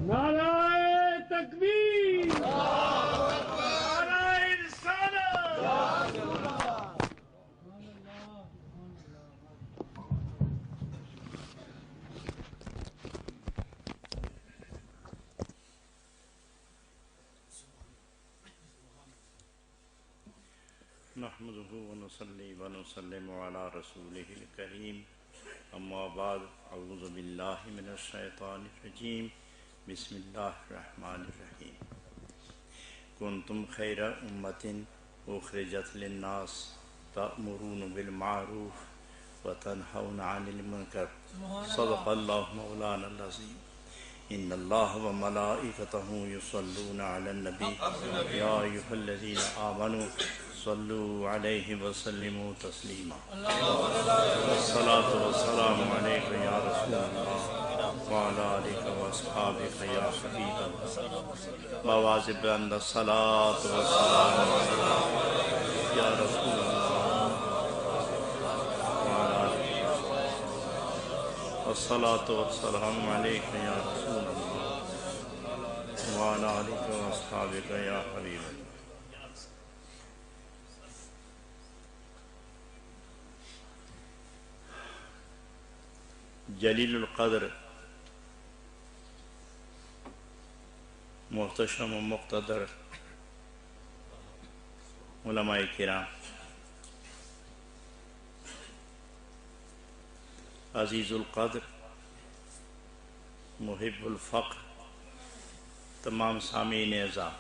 نعرہ تکبیر، نعرہ رسالت۔ نحمده ونصلي ونسلم على رسوله الكريم اما بعد اعوذ بالله من الشیطان الرجیم بسم اللہ الرحمن الرحیم کنتم خیر امة اخرجت للناس تأمرون بالمعروف وتنہون عن المنکر صدق اللہ مولانا العظیم ان اللہ وملائکتہ یصلون علی النبی یا ایھا الذین آمنوا صلوا علیہ وسلموا تسلیما الصلاۃ والسلام علیک یا رسول اللہ وعلی آلک واصحابک یا حبیب اللہ مواظب ان الصلاۃ والسلام علیک یا رسول اللہ وعلی آلک الصلاۃ والسلام علیک یا رسول اللہ وعلی آلک واصحابک یا حبیب اللہ۔ جلیل القدر محتشم و مقتدر علماء کرام، عزیز القدر محب الفقر، تمام سامعین اعزام،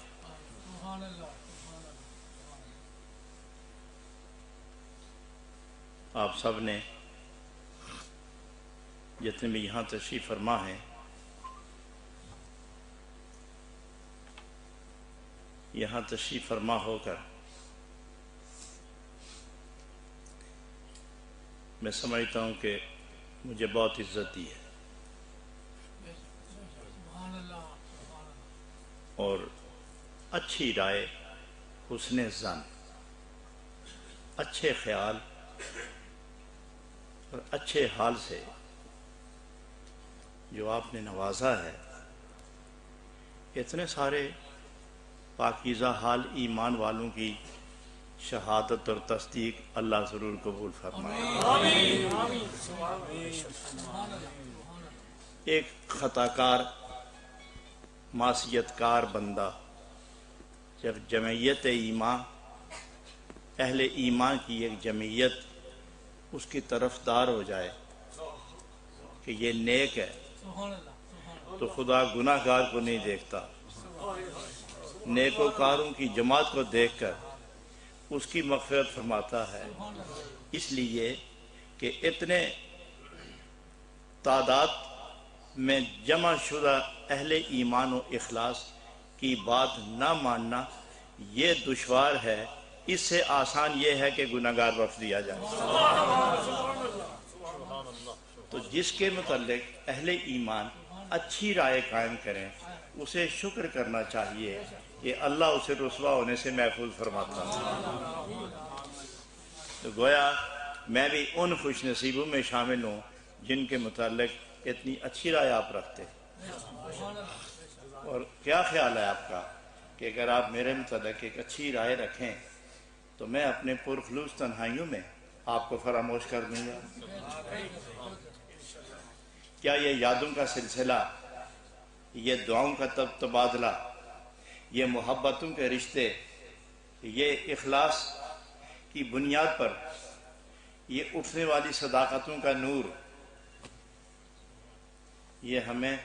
آپ سب نے جتنے بھی یہاں تشریف فرما ہیں یہاں تشریف فرما ہو کر میں سمجھتا ہوں کہ مجھے بہت عزت دی ہے اور اچھی رائے، حسن ظن، اچھے خیال اور اچھے حال سے جو آپ نے نوازا ہے، اتنے سارے پاکیزہ حال ایمان والوں کی شہادت اور تصدیق اللہ ضرور قبول فرمائے۔ ایک خطا کار، معصیت کار بندہ جب جمعیت ایمان، اہل ایمان کی ایک جمعیت اس کی طرفدار ہو جائے کہ یہ نیک ہے، تو خدا گناہ گار کو نہیں دیکھتا، نیکوکاروں کی جماعت کو دیکھ کر اس کی مغفرت فرماتا ہے، اس لیے کہ اتنے تعداد میں جمع شدہ اہل ایمان و اخلاص کی بات نہ ماننا یہ دشوار ہے، اس سے آسان یہ ہے کہ گناہگار بخش دیا جائے۔ تو جس کے متعلق اہل ایمان اچھی رائے قائم کریں، اسے شکر کرنا چاہیے کہ اللہ اسے رسوا ہونے سے محفوظ فرماتا ہے۔ تو گویا میں بھی ان خوش نصیبوں میں شامل ہوں جن کے متعلق اتنی اچھی رائے آپ رکھتے ہیں۔ اور کیا خیال ہے آپ کا کہ اگر آپ میرے متعلق ایک اچھی رائے رکھیں تو میں اپنے پرخلوص تنہائیوں میں آپ کو فراموش کر دوں گا؟ کیا یہ یادوں کا سلسلہ، یہ دعاؤں کا تبادلہ، یہ محبتوں کے رشتے، یہ اخلاص کی بنیاد پر یہ اٹھنے والی صداقتوں کا نور، یہ ہمیں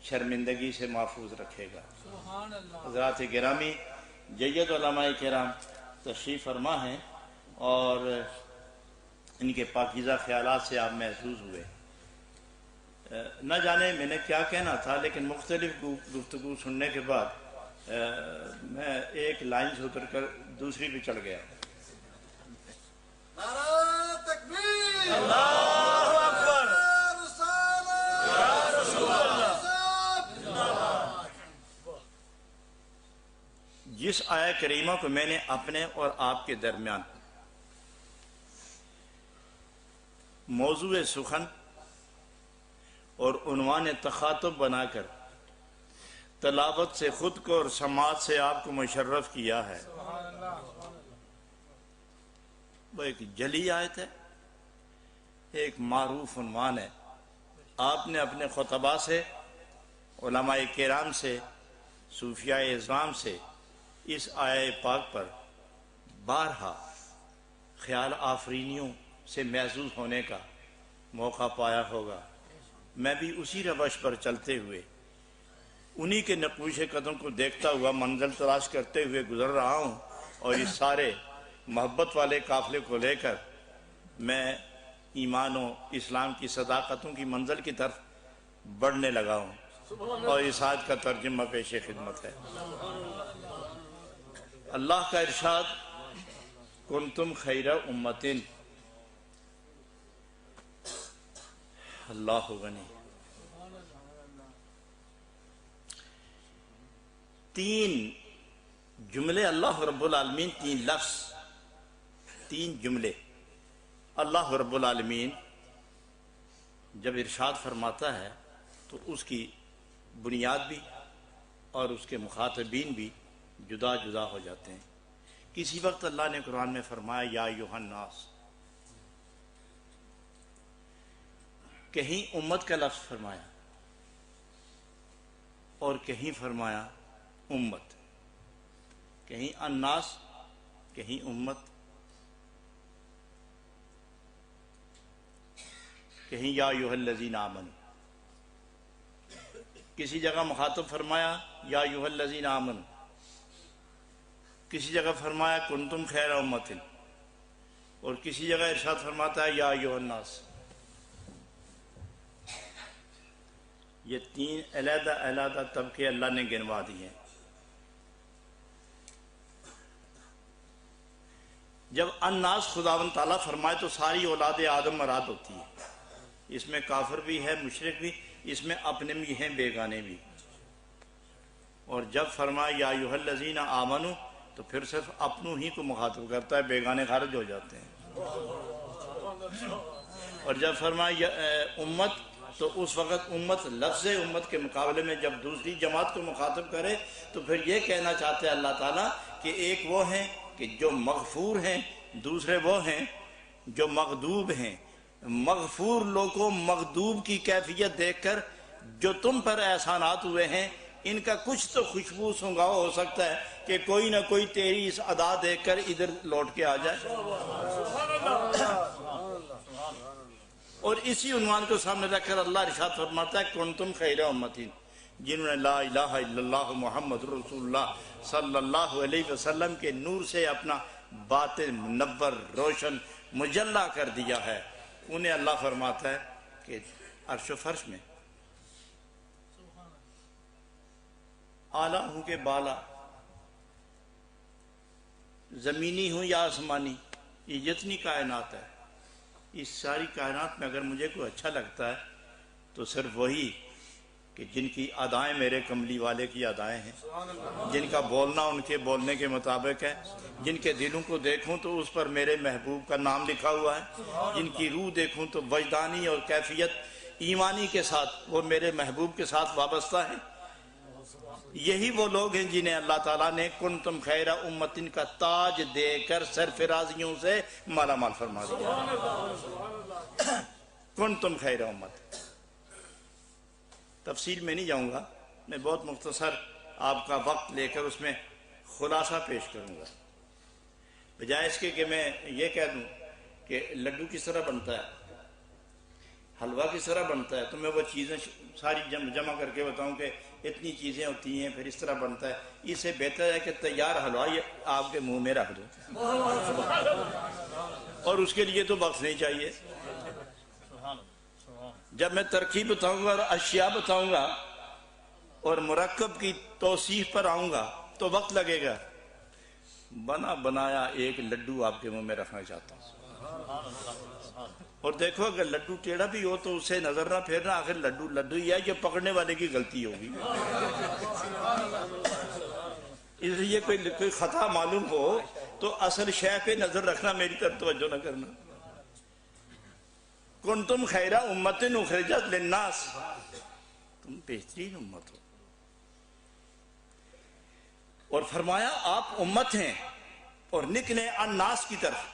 شرمندگی سے محفوظ رکھے گا؟ حضرات گرامی، جید علماء کرام تشریف فرما ہیں اور ان کے پاکیزہ خیالات سے آپ محظوظ ہوئے۔ نہ جانے میں نے کیا کہنا تھا، لیکن مختلف گفتگو سننے کے بعد میں ایک لائن سے اتر کر دوسری پہ چڑھ گیا۔ نعرہ تکبیر، اللہ اکبر، یا رسول اللہ۔ جس آیہ کریمہ کو میں نے اپنے اور آپ کے درمیان موضوع سخن اور عنوان تخاطب بنا کر تلاوت سے خود کو اور سماعت سے آپ کو مشرف کیا ہے۔ وہ ایک جلی آیت ہے، ایک معروف عنوان ہے۔ آپ نے اپنے خطبہ سے، علماء کرام سے، صوفیاء اعظام سے اس آیہ پاک پر بارہا خیال آفرینیوں سے محظوظ ہونے کا موقع پایا ہوگا۔ میں بھی اسی روش پر چلتے ہوئے انہی کے نقوش قدم کو دیکھتا ہوا منزل تلاش کرتے ہوئے گزر رہا ہوں، اور اس سارے محبت والے قافلے کو لے کر میں ایمان و اسلام کی صداقتوں کی منزل کی طرف بڑھنے لگا ہوں، اور اس آیت کا ترجمہ پیش خدمت ہے۔ اللہ کا ارشاد، کنتم خیر امتن، اللہ غنی۔ تین جملے اللہ رب العالمین، تین لفظ، تین جملے اللہ رب العالمین جب ارشاد فرماتا ہے تو اس کی بنیاد بھی اور اس کے مخاطبین بھی جدا جدا ہو جاتے ہیں۔ کسی وقت اللہ نے قرآن میں فرمایا یا ایھا الناس، کہیں امت کا لفظ فرمایا اور کہیں فرمایا امت، کہیں الناس کہیں امت، کہیں یا ایھا الذین آمنوا، کسی جگہ مخاطب فرمایا یا ایھا الذین آمنوا، کسی جگہ فرمایا کنتم خیر امت، اور کسی جگہ ارشاد فرماتا ہے یا ایھا الناس۔ یہ تین علیحدہ علیحدہ طبقے اللہ نے گنوا دیے ہیں۔ جب الناس خداوند تعالیٰ فرمائے تو ساری اولاد آدم مراد ہوتی ہے، اس میں کافر بھی ہے، مشرک بھی، اس میں اپنے بھی ہیں، بیگانے بھی۔ اور جب فرمایا یا ایھا الذین آمنوا تو پھر صرف اپنوں ہی کو مخاطب کرتا ہے، بیگانے خارج ہو جاتے ہیں۔ اور جب فرمایا امت تو اس وقت امت، لفظ امت کے مقابلے میں جب دوسری جماعت کو مخاطب کرے تو پھر یہ کہنا چاہتے ہیں اللہ تعالیٰ کہ ایک وہ ہیں کہ جو مغفور ہیں، دوسرے وہ ہیں جو مغضوب ہیں۔ مغفور لوگوں مغضوب کی کیفیت دیکھ کر جو تم پر احسانات ہوئے ہیں ان کا کچھ تو خوشبو سنگھاؤ ہو سکتا ہے کہ کوئی نہ کوئی تیری اس ادا دیکھ کر ادھر لوٹ کے آ جائے۔ اور اسی عنوان کو سامنے رکھ کر اللہ ارشاد فرماتا ہے کنتم خیر امتین، جنہوں نے لا الہ الا اللہ محمد رسول اللہ صلی اللہ علیہ وسلم کے نور سے اپنا باطن منور، روشن، مجلہ کر دیا ہے، انہیں اللہ فرماتا ہے کہ عرش و فرش میں اعلیٰ ہوں کہ بالا، زمینی ہوں یا آسمانی، یہ جتنی کائنات ہے، اس ساری کائنات میں اگر مجھے کوئی اچھا لگتا ہے تو صرف وہی کہ جن کی ادائیں میرے کملی والے کی ادائیں ہیں، جن کا بولنا ان کے بولنے کے مطابق ہے، جن کے دلوں کو دیکھوں تو اس پر میرے محبوب کا نام لکھا ہوا ہے، جن کی روح دیکھوں تو وجدانی اور کیفیت ایمانی کے ساتھ وہ میرے محبوب کے ساتھ وابستہ ہے۔ یہی وہ لوگ ہیں جنہیں اللہ تعالیٰ نے کنتم خیر امتن کا تاج دے کر سرفرازیوں سے مالا مال فرما دیا۔ کنتم خیر امت، تفصیل میں نہیں جاؤں گا، میں بہت مختصر آپ کا وقت لے کر اس میں خلاصہ پیش کروں گا، بجائے اس کے کہ میں یہ کہہ دوں کہ لڈو کس طرح بنتا ہے، حلوہ کس طرح بنتا ہے، تو میں وہ چیزیں ساری جمع کر کے بتاؤں کہ اتنی چیزیں ہوتی ہیں پھر اس طرح بنتا ہے۔ اس سے بہتر ہے کہ تیار حلوہ یہ آپ کے منہ میں رکھ دو، اور اس کے لیے تو وقت نہیں چاہیے۔ جب میں ترکیب بتاؤں گا اور اشیاء بتاؤں گا اور مرکب کی توصیف پر آؤں گا تو وقت لگے گا۔ بنا بنایا ایک لڈو آپ کے منہ میں رکھنا چاہتا ہوں، اور دیکھو اگر لڈو ٹیڑھا بھی ہو تو اسے نظر نہ پھیرنا، آخر لڈو لڈو ہی ہے، یہ پکڑنے والے کی غلطی ہوگی۔ اس لیے کوئی خطا معلوم ہو تو اصل شے پہ نظر رکھنا، میری طرف توجہ نہ کرنا۔ کنتم خیر امت اخرجت للناس، تم بہترین امت ہو. اور فرمایا آپ امت ہیں اور نکلے الناس کی طرف.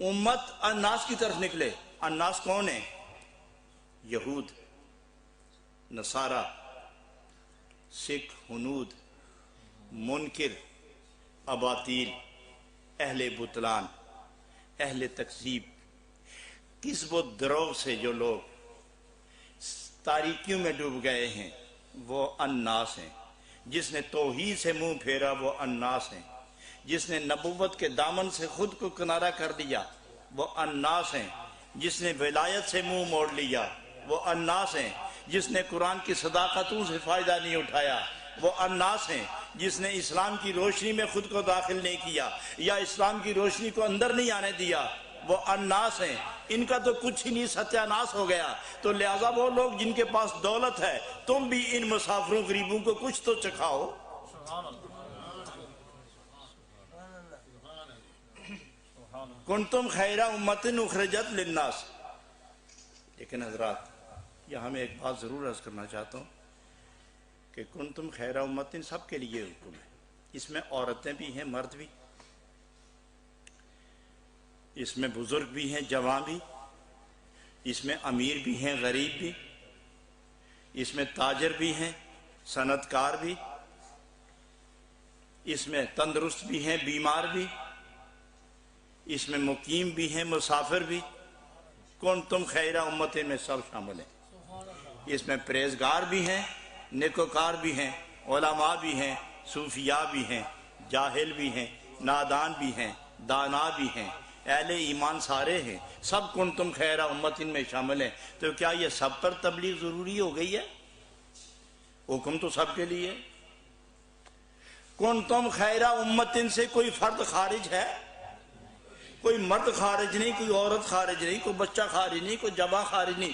امت الناس کی طرف نکلے. الناس کون ہیں؟ یہود، نصارہ، سکھ، ہنود، منکر، اباطیل، اہل بطلان، اہل تکذیب، کذب و دروغ سے جو لوگ تاریکیوں میں ڈوب گئے ہیں وہ الناس ہیں. جس نے توحید سے منہ پھیرا وہ الناس ہیں. جس نے نبوت کے دامن سے خود کو کنارہ کر لیا وہ الناس ہیں. جس نے ولایت سے منہ موڑ لیا وہ الناس ہیں. جس نے قرآن کی صداقتوں سے فائدہ نہیں اٹھایا وہ الناس ہیں. جس نے اسلام کی روشنی میں خود کو داخل نہیں کیا یا اسلام کی روشنی کو اندر نہیں آنے دیا وہ الناس ہیں. ان کا تو کچھ ہی نہیں ستیہ ناس ہو گیا. تو لہذا وہ لوگ جن کے پاس دولت ہے تم بھی ان مسافروں غریبوں کو کچھ تو چکھاؤ. کنتم خیر امت اخرجت للناس. لیکن حضرات یہاں میں ایک بات ضرور عرض کرنا چاہتا ہوں کہ کنتم خیر امت سب کے لیے حکم ہے. اس میں عورتیں بھی ہیں، مرد بھی، اس میں بزرگ بھی ہیں، جوان بھی، اس میں امیر بھی ہیں، غریب بھی، اس میں تاجر بھی ہیں، صنعت کار بھی، اس میں تندرست بھی ہیں، بیمار بھی، اس میں مقیم بھی ہیں، مسافر بھی. کنتم خیر امت میں سب شامل ہیں. اس میں پرہیزگار بھی ہیں، نیکوکار بھی ہیں، علماء بھی ہیں، صوفیاء بھی ہیں، جاہل بھی ہیں، نادان بھی ہیں، دانا بھی ہیں، اہل ایمان سارے ہیں. سب کنتم خیر امت میں شامل ہیں. تو کیا یہ سب پر تبلیغ ضروری ہو گئی ہے؟ حکم تو سب کے لیے. کنتم خیر امت سے کوئی فرد خارج ہے؟ کوئی مرد خارج نہیں، کوئی عورت خارج نہیں، کوئی بچہ خارج نہیں، کوئی جوان خارج نہیں.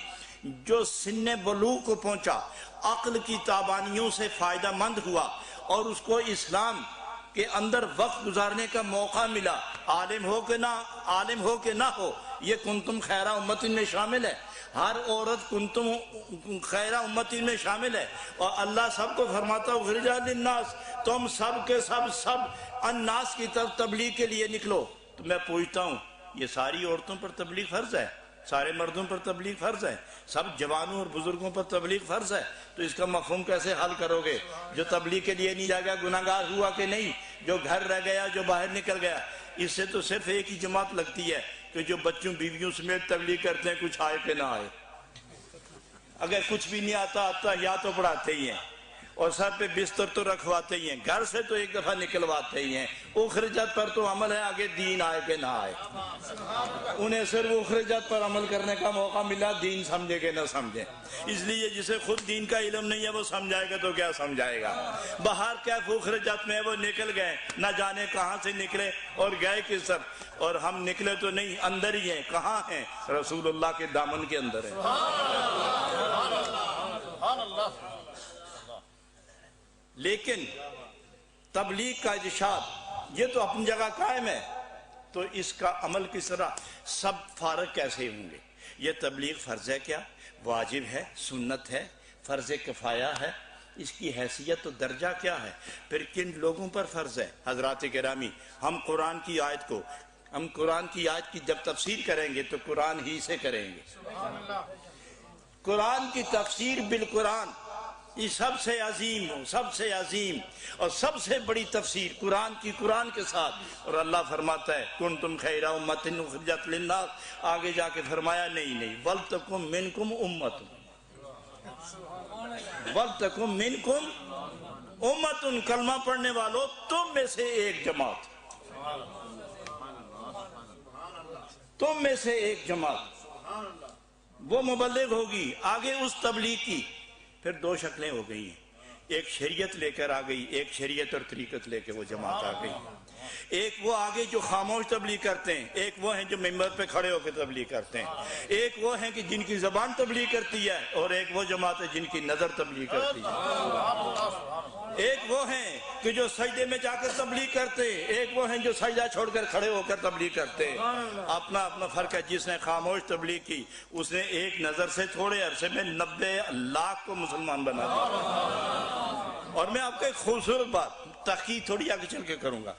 جو سن بلوغ کو پہنچا، عقل کی تابانیوں سے فائدہ مند ہوا اور اس کو اسلام کے اندر وقت گزارنے کا موقع ملا، عالم ہو کہ نہ ہو، یہ کنتم خیر امت میں شامل ہے. ہر عورت کنتم خیر امت میں شامل ہے. اور اللہ سب کو فرماتا اخرجت للناس، تم سب کے سب الناس کی طرف تبلیغ کے لیے نکلو. تو میں پوچھتا ہوں یہ ساری عورتوں پر تبلیغ فرض ہے؟ سارے مردوں پر تبلیغ فرض ہے؟ سب جوانوں اور بزرگوں پر تبلیغ فرض ہے؟ تو اس کا مفہوم کیسے حل کرو گے؟ جو تبلیغ کے لیے نہیں جا گیا گناہگار ہوا کہ نہیں؟ جو گھر رہ گیا، جو باہر نکل گیا. اس سے تو صرف ایک ہی جماعت لگتی ہے کہ جو بچوں بیویوں سمیت تبلیغ کرتے ہیں، کچھ آئے کہ نہ آئے. اگر کچھ بھی نہیں آتا یا تو پڑھاتے ہی ہیں اور سر پہ بستر تو رکھواتے ہی ہیں، گھر سے تو ایک دفعہ نکلواتے ہی ہیں. اخرجت پر تو عمل ہے، آگے دین آئے کہ نہ آئے. انہیں صرف اخرجت پر عمل کرنے کا موقع ملا، دین سمجھے کہ نہ سمجھے. اس لیے جسے خود دین کا علم نہیں ہے وہ سمجھائے گا تو کیا سمجھائے گا. باہر کیا اخرجت میں وہ نکل گئے، نہ جانے کہاں سے نکلے اور گئے کس طرف. اور ہم نکلے تو نہیں، اندر ہی ہیں. کہاں ہیں؟ رسول اللہ کے دامن کے اندر ہیں. لیکن تبلیغ کا ارشاد یہ تو اپنی جگہ قائم ہے، تو اس کا عمل کس طرح؟ سب فارغ کیسے ہوں گے؟ یہ تبلیغ فرض ہے کیا؟ واجب ہے، سنت ہے، فرض کفایہ ہے؟ اس کی حیثیت و درجہ کیا ہے؟ پھر کن لوگوں پر فرض ہے؟ حضرات گرامی، ہم قرآن کی آیت کی جب تفسیر کریں گے تو قرآن ہی سے کریں گے. قرآن کی تفسیر بالقرآن، یہ سب سے عظیم اور سب سے بڑی تفسیر قرآن کے ساتھ. اور اللہ فرماتا ہے کنتم خیر امت اخرجت للناس. آگے جا کے فرمایا نہیں ولتکم منکم امت، ولتکم منکم امت، کلمہ پڑھنے والوں تم میں سے ایک جماعت، تم میں سے ایک جماعت وہ مبلغ ہوگی. آگے اس تبلیغ کی پھر دو شکلیں ہو گئی ہیں. ایک شریعت لے کر آ گئی، ایک شریعت اور طریقت لے کے وہ جماعت آ گئی. ایک وہ آگے جو خاموش تبلیغ کرتے ہیں، ایک وہ ہیں جو ممبر پہ کھڑے ہو کے تبلیغ کرتے ہیں، ایک وہ ہیں کہ جن کی زبان تبلیغ کرتی ہے، اور ایک وہ جماعت ہے جن کی نظر تبلیغ کرتی ہے، ایک وہ ہیں کہ جو سجدے میں جا کر تبلیغ کرتے ہیں، ایک وہ ہیں جو سجدہ چھوڑ کر کھڑے ہو کر تبلیغ کرتے ہیں۔ اپنا اپنا فرق ہے۔ جس نے خاموش تبلیغ کی اس نے ایک نظر سے تھوڑے عرصے میں 90 لاکھ کو مسلمان بنا دیا۔ اور میں آپ کو ایک خوبصورت بات تحقیق تھوڑی آگے چل کے کروں گا۔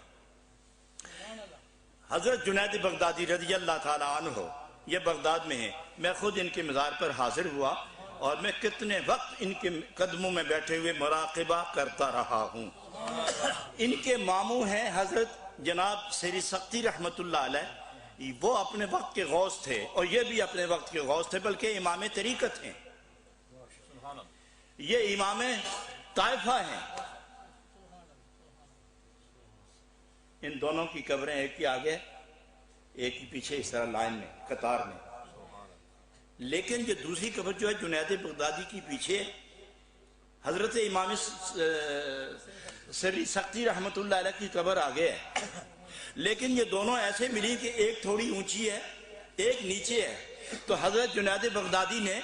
حضرت جنید بغدادی رضی اللہ تعالیٰ عنہ یہ بغداد میں ہیں، میں خود ان کے مزار پر حاضر ہوا اور میں کتنے وقت ان کے قدموں میں بیٹھے ہوئے مراقبہ کرتا رہا ہوں۔ ان کے ماموں ہیں حضرت جناب سری سختی رحمت اللہ علیہ، وہ اپنے وقت کے غوث تھے اور یہ بھی اپنے وقت کے غوث تھے، بلکہ امام طریقت ہیں، یہ امام طائفہ ہیں۔ ان دونوں کی قبریں ایک ہی آگے ایک ہی پیچھے اس طرح لائن میں قطار میں، لیکن یہ دوسری قبر جو ہے جنید بغدادی کی پیچھے حضرت امام سری سختی رحمت اللہ علیہ کی قبر آگے ہے، لیکن یہ دونوں ایسے ملی کہ ایک تھوڑی اونچی ہے ایک نیچے ہے۔ تو حضرت جنید بغدادی نے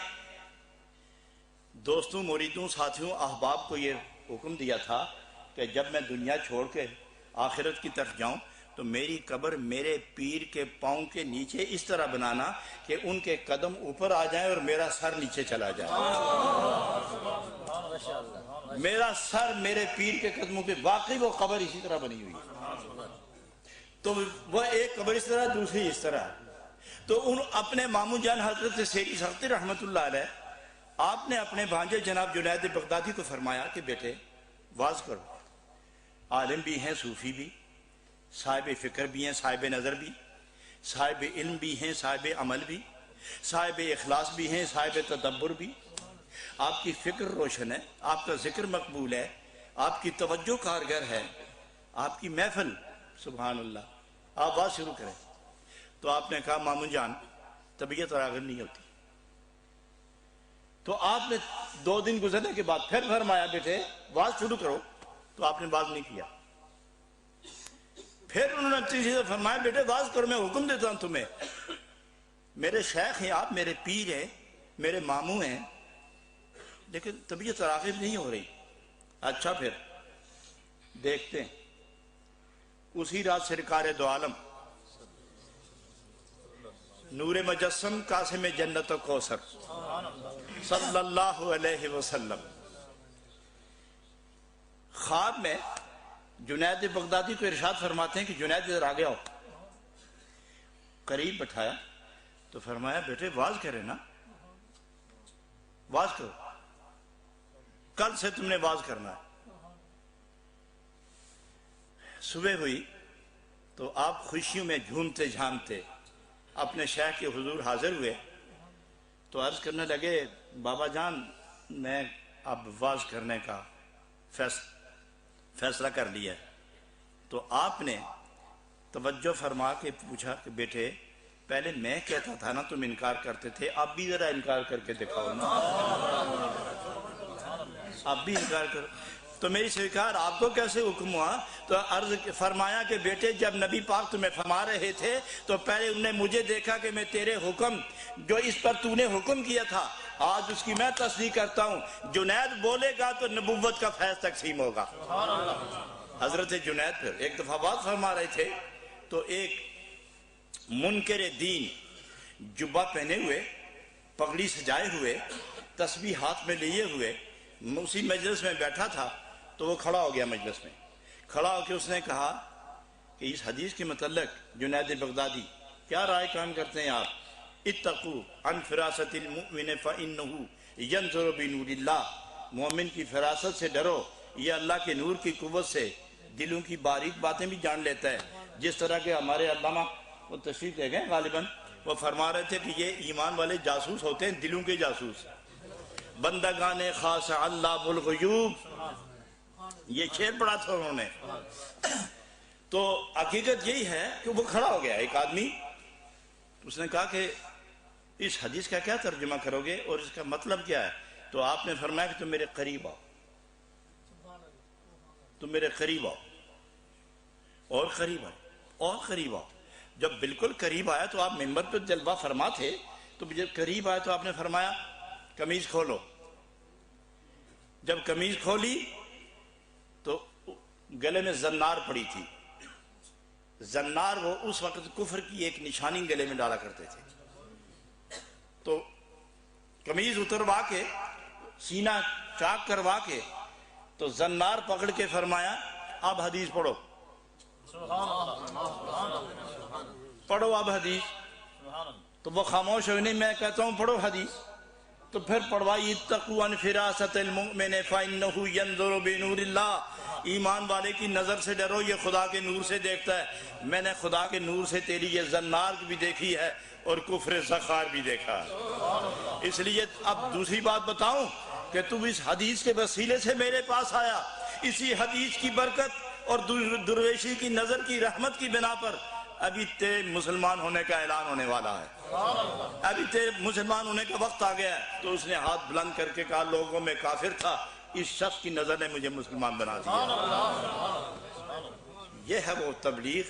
دوستوں، مریدوں، ساتھیوں، احباب کو یہ حکم دیا تھا کہ جب میں دنیا چھوڑ کے آخرت کی طرف جاؤں تو میری قبر میرے پیر کے پاؤں کے نیچے اس طرح بنانا کہ ان کے قدم اوپر آ جائیں اور میرا سر نیچے چلا جائے، میرا سر میرے پیر کے قدموں پہ۔ واقعی وہ قبر اسی طرح بنی ہوئی ہے، تو وہ ایک قبر اس طرح دوسری اس طرح۔ تو ان اپنے ماموں جان حضرت سیری سختی رحمت اللہ علیہ، آپ نے اپنے بھانجے جناب جنید بغدادی کو فرمایا کہ بیٹے واز کرو، عالم بھی ہیں، صوفی بھی، صاحب فکر بھی ہیں، صاحب نظر بھی، صاحب علم بھی ہیں، صاحب عمل بھی، صاحب اخلاص بھی ہیں، صاحب تدبر بھی۔ آپ کی فکر روشن ہے، آپ کا ذکر مقبول ہے، آپ کی توجہ کارگر ہے، آپ کی محفل سبحان اللہ، آپ بات شروع کریں۔ تو آپ نے کہا ماموں جان طبیعت راغب نہیں ہوتی۔ تو آپ نے 2 دن گزرنے کے بعد پھر فرمایا بیٹے بات شروع کرو، تو آپ نے بات نہیں کیا۔ پھر انہوں نے تیسری سے فرمایا بیٹے باز کرو، میں حکم دیتا ہوں تمہیں، میرے شیخ ہیں آپ، میرے پیر ہیں، میرے ماموں ہیں، لیکن طبیعت راغب نہیں ہو رہی۔ اچھا پھر دیکھتے ہیں۔ اسی رات سرکار دو عالم نور مجسم قاسم جنت و کوثر صلی اللہ علیہ وسلم خواب میں جنید بغدادی کو ارشاد فرماتے ہیں کہ جنید ادھر آگے آؤ۔ قریب بٹھایا تو فرمایا بیٹے واز کرے نا، واز کرو، کل سے تم نے واز کرنا ہے۔ صبح ہوئی تو آپ خوشیوں میں جھومتے جھامتے اپنے شیخ کے حضور حاضر ہوئے تو عرض کرنے لگے بابا جان میں اب واز کرنے کا فیصلہ کر لیا۔ تو آپ نے توجہ فرما کے پوچھا کہ بیٹے پہلے میں کہتا تھا نا تم انکار کرتے تھے، اب بھی ذرا انکار کر کے دکھاؤ نا، اب بھی انکار کرو۔ تو میری سرکار آپ کو کیسے حکم ہوا؟ تو عرض فرمایا کہ بیٹے جب نبی پاک تمہیں فرما رہے تھے تو پہلے انہوں نے مجھے دیکھا کہ میں تیرے حکم جو اس پر تو نے حکم کیا تھا آج اس کی میں تصدیق کرتا ہوں، جنید بولے گا تو نبوت کا فیض تقسیم ہوگا۔ حضرت جنید پھر ایک دفعہ بات فرما رہے تھے تو ایک منکر دین جبہ پہنے ہوئے، پگڑی سجائے ہوئے، تسبیح ہاتھ میں لیے ہوئے اسی مجلس میں بیٹھا تھا، تو وہ کھڑا ہو گیا مجلس میں۔ کھڑا ہو کے اس نے کہا کہ اس حدیث کے متعلق جنید بغدادی کیا رائے قائم کرتے ہیں آپ؟ اتقوا عن فراست المؤمن فإنه ينظر بنور اللہ، مومن کی فراست سے ڈرو، یہ اللہ کے نور کی قوت سے دلوں کی باریک باتیں بھی جان لیتا ہے۔ جس طرح کہ ہمارے علامہ وہ تشریف لے گئے غالباً، وہ فرما رہے تھے کہ یہ ایمان والے جاسوس ہوتے ہیں، دلوں کے جاسوس، بندگان خاص علام الغیوب، یہ شعر پڑھا تھا انہوں نے۔ تو حقیقت یہی ہے کہ وہ کھڑا ہو گیا ایک آدمی، اس نے کہا کہ اس حدیث کا کیا ترجمہ کرو گے اور اس کا مطلب کیا ہے؟ تو آپ نے فرمایا کہ تم میرے قریب آؤ، تم میرے قریب آؤ، اور قریب آئے، اور قریب آؤ۔ جب بالکل قریب آیا تو آپ ممبر پہ جلوہ فرما تھے، تو جب قریب آیا تو آپ نے فرمایا قمیض کھولو۔ جب قمیض کھولی تو گلے میں زنار پڑی تھی۔ زنار وہ اس وقت کفر کی ایک نشانی گلے میں ڈالا کرتے تھے۔ تو قمیض اتروا کے، سینہ چاک کروا کے، تو زنار پکڑ کے فرمایا اب حدیث پڑھو، پڑھو اب حدیث۔ تو وہ خاموش ہوئی، نہیں میں کہتا ہوں پڑھو حدیث۔ تو پھر پڑھوائی اتقوا عن فراست المؤمن فإنه ينظر بنور اللہ، ایمان والے کی نظر سے ڈرو، یہ خدا کے نور سے دیکھتا ہے۔ میں نے خدا کے نور سے تیری یہ زنار بھی دیکھی ہے اور کفر زخار بھی دیکھا ہے۔ اس لیے اب دوسری بات بتاؤں کہ تم اس حدیث کے وسیلے سے میرے پاس آیا، اسی حدیث کی برکت اور درویشی کی نظر کی رحمت کی بنا پر ابھی تیرے مسلمان ہونے کا اعلان ہونے والا ہے، ابھی تیرے مسلمان ہونے کا وقت آ گیا ہے۔ تو اس نے ہاتھ بلند کر کے کہا لوگوں میں کافر تھا، اس شخص کی نظر نے مجھے مسلمان بنا دیا۔ یہ ہے وہ تبلیغ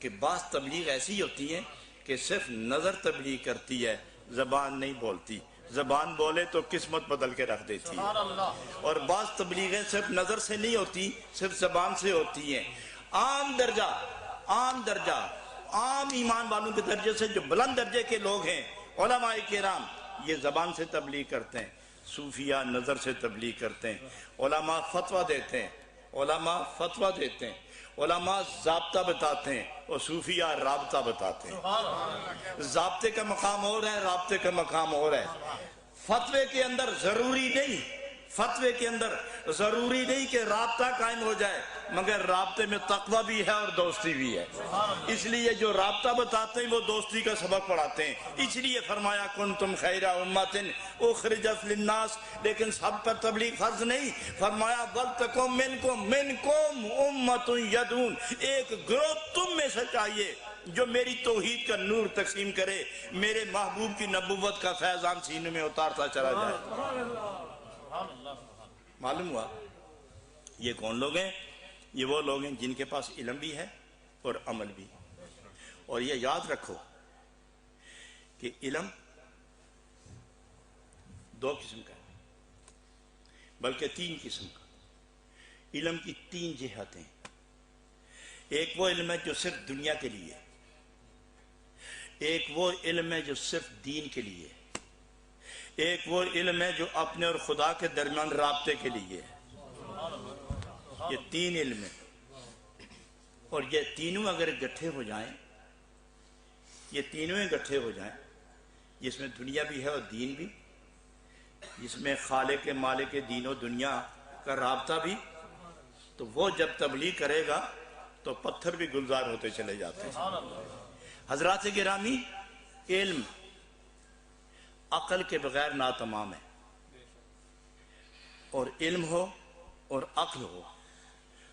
کہ بعض تبلیغ ایسی ہوتی ہے کہ صرف نظر تبلیغ کرتی ہے، زبان نہیں بولتی، زبان بولے تو قسمت بدل کے رکھ دیتی ہے۔ اور بعض تبلیغیں صرف نظر سے نہیں ہوتی، صرف زبان سے ہوتی ہیں۔ عام درجہ، عام ایمان والوں کے درجے سے جو بلند درجے کے لوگ ہیں، علماء کرام، یہ زبان سے تبلیغ کرتے ہیں، صوفیہ نظر سے تبلیغ کرتے ہیں، علماء فتویٰ دیتے ہیں، علماء ضابطہ بتاتے ہیں، اور صوفیہ رابطہ بتاتے ہیں۔ ضابطے کا مقام اور ہے، رابطے کا مقام اور ہے۔ فتوے کے اندر ضروری نہیں کہ رابطہ قائم ہو جائے، مگر رابطے میں تقوی بھی ہے اور دوستی بھی ہے۔ اس لیے جو رابطہ بتاتے ہیں وہ دوستی کا سبق پڑھاتے ہیں۔ اس لیے فرمایا کنتم خیر امۃ اخرجت للناس، لیکن سب پر تبلیغ فرض نہیں۔ فرمایا ولتکن منکم امۃ یدعون، ایک گروہ تم میں سے چاہیے جو میری توحید کا نور تقسیم کرے، میرے محبوب کی نبوت کا فیضان سینے میں اتارتا چلا جائے۔ معلوم ہوا یہ کون لوگ ہیں؟ یہ وہ لوگ ہیں جن کے پاس علم بھی ہے اور عمل بھی۔ اور یہ یاد رکھو کہ علم دو قسم کا ہے، بلکہ تین قسم کا۔ علم کی تین جہتیں، ایک وہ علم ہے جو صرف دنیا کے لیے، ایک وہ علم ہے جو صرف دین کے لیے، ایک وہ علم ہے جو اپنے اور خدا کے درمیان رابطے کے لیے ہے۔ یہ تین علم ہیں، اور یہ تینوں اگر اکٹھے ہو جائیں، یہ تینوں اکٹھے ہو جائیں، جس میں دنیا بھی ہے اور دین بھی، جس میں خالق مالک دین و دنیا کا رابطہ بھی، تو وہ جب تبلیغ کرے گا تو پتھر بھی گلزار ہوتے چلے جاتے ہیں۔ حضرات گرامی، علم عقل کے بغیر ناتمام ہے، اور علم ہو اور عقل ہو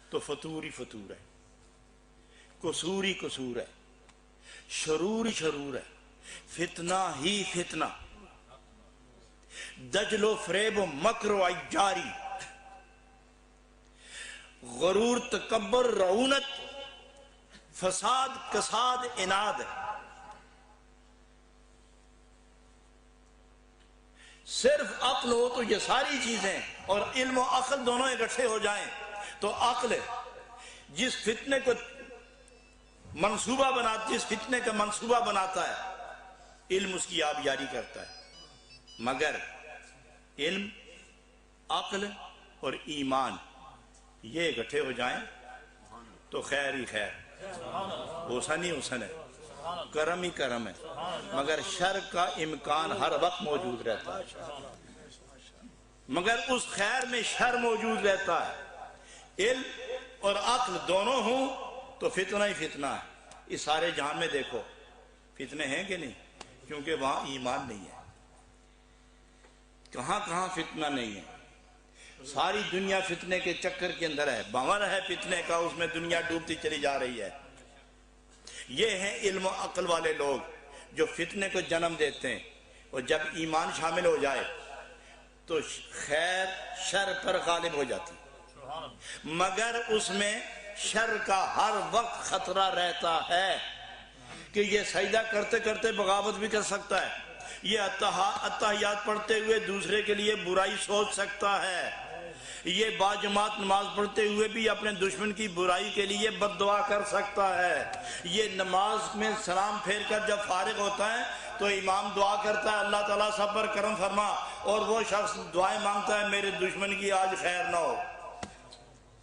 تو فطور ہی فطور ہے، قصور ہی قصور ہے، شرور ہی شرور ہے، فتنہ ہی فتنہ، دجل و فریب و مکر و عیاری، غرور تکبر رعونت، فساد کساد اناد ہے۔ صرف عقل ہو تو یہ ساری چیزیں، اور علم و عقل دونوں اکٹھے ہو جائیں تو عقل جس فتنے کا منصوبہ بناتا ہے، علم اس کی آبیاری کرتا ہے۔ مگر علم، عقل اور ایمان یہ اکٹھے ہو جائیں تو خیر ہی خیر، حسن ہی حسن ہے، کرم ہی کرم ہے، مگر شر کا امکان ہر وقت موجود رہتا ہے، مگر اس خیر میں شر موجود رہتا ہے۔ علم اور عقل دونوں ہوں تو فتنہ ہی فتنہ ہے۔ اس سارے جہان میں دیکھو فتنے ہیں کہ نہیں، کیونکہ وہاں ایمان نہیں ہے۔ کہاں کہاں فتنہ نہیں ہے، ساری دنیا فتنے کے چکر کے اندر ہے، بھنور ہے فتنے کا، اس میں دنیا ڈوبتی چلی جا رہی ہے۔ یہ ہیں علم و عقل والے لوگ جو فتنے کو جنم دیتے ہیں، اور جب ایمان شامل ہو جائے تو خیر شر پر غالب ہو جاتی، مگر اس میں شر کا ہر وقت خطرہ رہتا ہے کہ یہ سجدہ کرتے کرتے بغاوت بھی کر سکتا ہے، یہ اتحیات پڑھتے ہوئے دوسرے کے لیے برائی سوچ سکتا ہے، یہ باجماعت نماز پڑھتے ہوئے بھی اپنے دشمن کی برائی کے لیے بد دعا کر سکتا ہے، یہ نماز میں سلام پھیر کر جب فارغ ہوتا ہے تو امام دعا کرتا ہے اللہ تعالیٰ سب پر کرم فرما، اور وہ شخص دعائیں مانگتا ہے میرے دشمن کی آج خیر نہ ہو،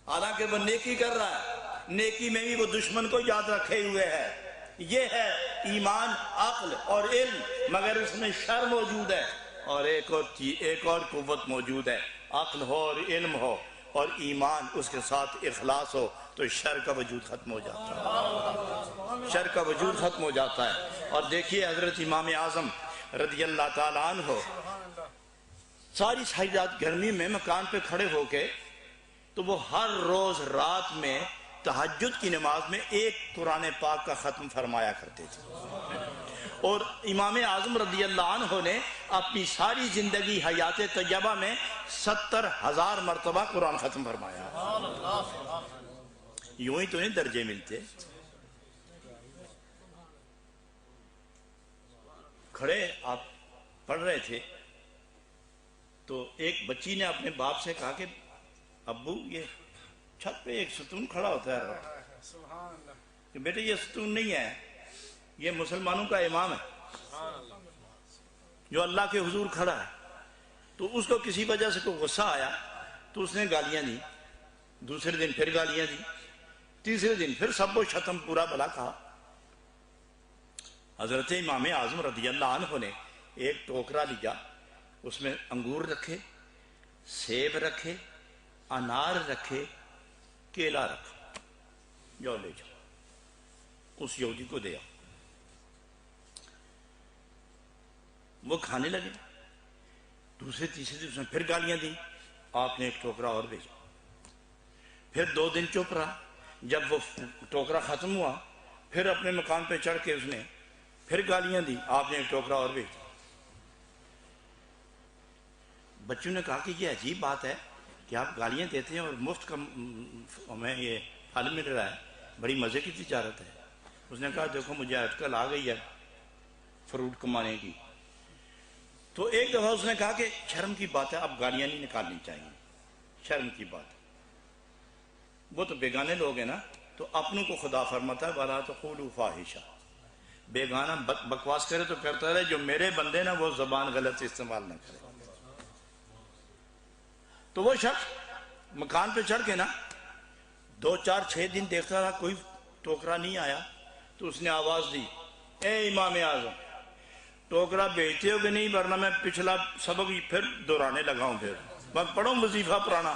حالانکہ وہ نیکی کر رہا ہے، نیکی میں بھی وہ دشمن کو یاد رکھے ہوئے ہے۔ یہ ہے ایمان، عقل اور علم، مگر اس میں شر موجود ہے، اور ایک اور قوت موجود ہے، عقل ہو اور علم ہو اور ایمان اس کے ساتھ اخلاص ہو تو شر کا وجود ختم ہو جاتا ہے، شر کا وجود ختم ہو جاتا ہے۔ اور دیکھیے حضرت امام اعظم رضی اللہ تعالیٰ عنہ ساری رات گرمی میں مکان پہ کھڑے ہو کے تو وہ ہر روز رات میں تہجد کی نماز میں ایک قرآن پاک کا ختم فرمایا کرتے تھے، اور امام اعظم رضی اللہ عنہ نے اپنی ساری زندگی حیات طیبہ میں 70,000 مرتبہ قرآن ختم فرمایا۔ یوں ہی تو نہیں درجے ملتے، کھڑے آپ پڑھ رہے تھے تو ایک بچی نے اپنے باپ سے کہا کہ ابو یہ چھت پہ ایک ستون کھڑا ہوتا ہے کہ بیٹے یہ ستون نہیں ہے، یہ مسلمانوں کا امام ہے جو اللہ کے حضور کھڑا ہے۔ تو اس کو کسی وجہ سے کوئی غصہ آیا تو اس نے گالیاں دی، دوسرے دن پھر گالیاں دی، تیسرے دن پھر سب کو شتم پورا بھلا کہا۔ حضرت امام اعظم رضی اللہ عنہ نے ایک ٹوکرا لیا، اس میں انگور رکھے، سیب رکھے، انار رکھے، کیلا رکھا، جو لے جاؤ، اس یہودی کو دیا۔ وہ کھانے لگے، دوسرے تیسرے دن اس نے پھر گالیاں دی، آپ نے ایک ٹوکرا اور بھیجا، پھر 2 دن چپ رہا، جب وہ ٹوکرا ختم ہوا پھر اپنے مکان پہ چڑھ کے اس نے پھر گالیاں دی، آپ نے ایک ٹوکرا اور بھیجا۔ بچوں نے کہا کہ یہ عجیب بات ہے کہ آپ گالیاں دیتے ہیں اور مفت کا ہمیں یہ پھل مل رہا ہے، بڑی مزے کی تجارت ہے۔ اس نے کہا دیکھو مجھے اٹکل آ گئی ہے فروٹ کمانے کی۔ تو ایک دفعہ اس نے کہا کہ شرم کی بات ہے، اب گالیاں نہیں نکالنی چاہیے، شرم کی بات ہے، وہ تو بیگانے لوگ ہیں نا، تو اپنوں کو خدا فرماتا ہے وَلَا تَقُولُوا فَاحِشَةً، بیگانہ بکواس کرے تو کرتا رہے، جو میرے بندے نا وہ زبان غلط استعمال نہ کرے۔ تو وہ شخص مکان پہ چڑھ کے نا 2 4 6 دن دیکھتا رہا کوئی ٹوکرا نہیں آیا، تو اس نے آواز دی اے امام اعظم ٹوکرا بیچتے ہو کہ نہیں، ورنہ میں پچھلا سبق پھر دہرانے لگا ہوں، پھر میں پڑھوں وظیفہ پرانا۔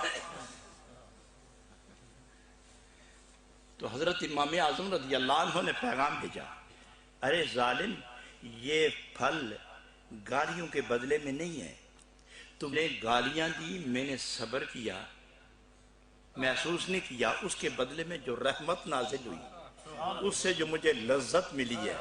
تو حضرت امام اعظم رضی اللہ عنہ نے پیغام بھیجا، ارے ظالم یہ پھل گالیوں کے بدلے میں نہیں ہے، تم نے گالیاں دی، میں نے صبر کیا، محسوس نہیں کیا، اس کے بدلے میں جو رحمت نازل ہوئی، اس سے جو مجھے لذت ملی ہے،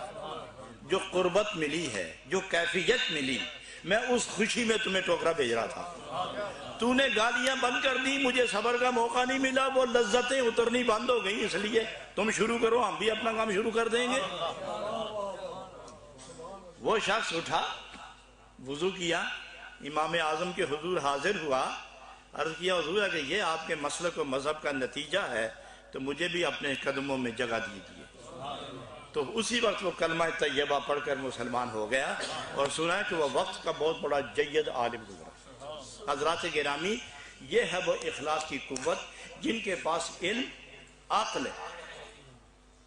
جو قربت ملی ہے، جو کیفیت ملی، میں اس خوشی میں تمہیں ٹوکرا بھیج رہا تھا۔ تو نے گالیاں بند کر دی، مجھے صبر کا موقع نہیں ملا، وہ لذتیں اترنی بند ہو گئی، اس لیے تم شروع کرو، ہم بھی اپنا کام شروع کر دیں گے۔ وہ شخص اٹھا، وضو کیا، امام اعظم کے حضور حاضر ہوا، عرض کیا حضور ہے کہ یہ آپ کے مسلک و مذہب کا نتیجہ ہے، تو مجھے بھی اپنے قدموں میں جگہ دیجیے۔ تو اسی وقت وہ کلمہ طیبہ پڑھ کر مسلمان ہو گیا، اور سنا ہے کہ وہ وقت کا بہت بڑا جید عالم گزرا۔ حضرات گرامی، یہ ہے وہ اخلاص کی قوت، جن کے پاس علم، عقل،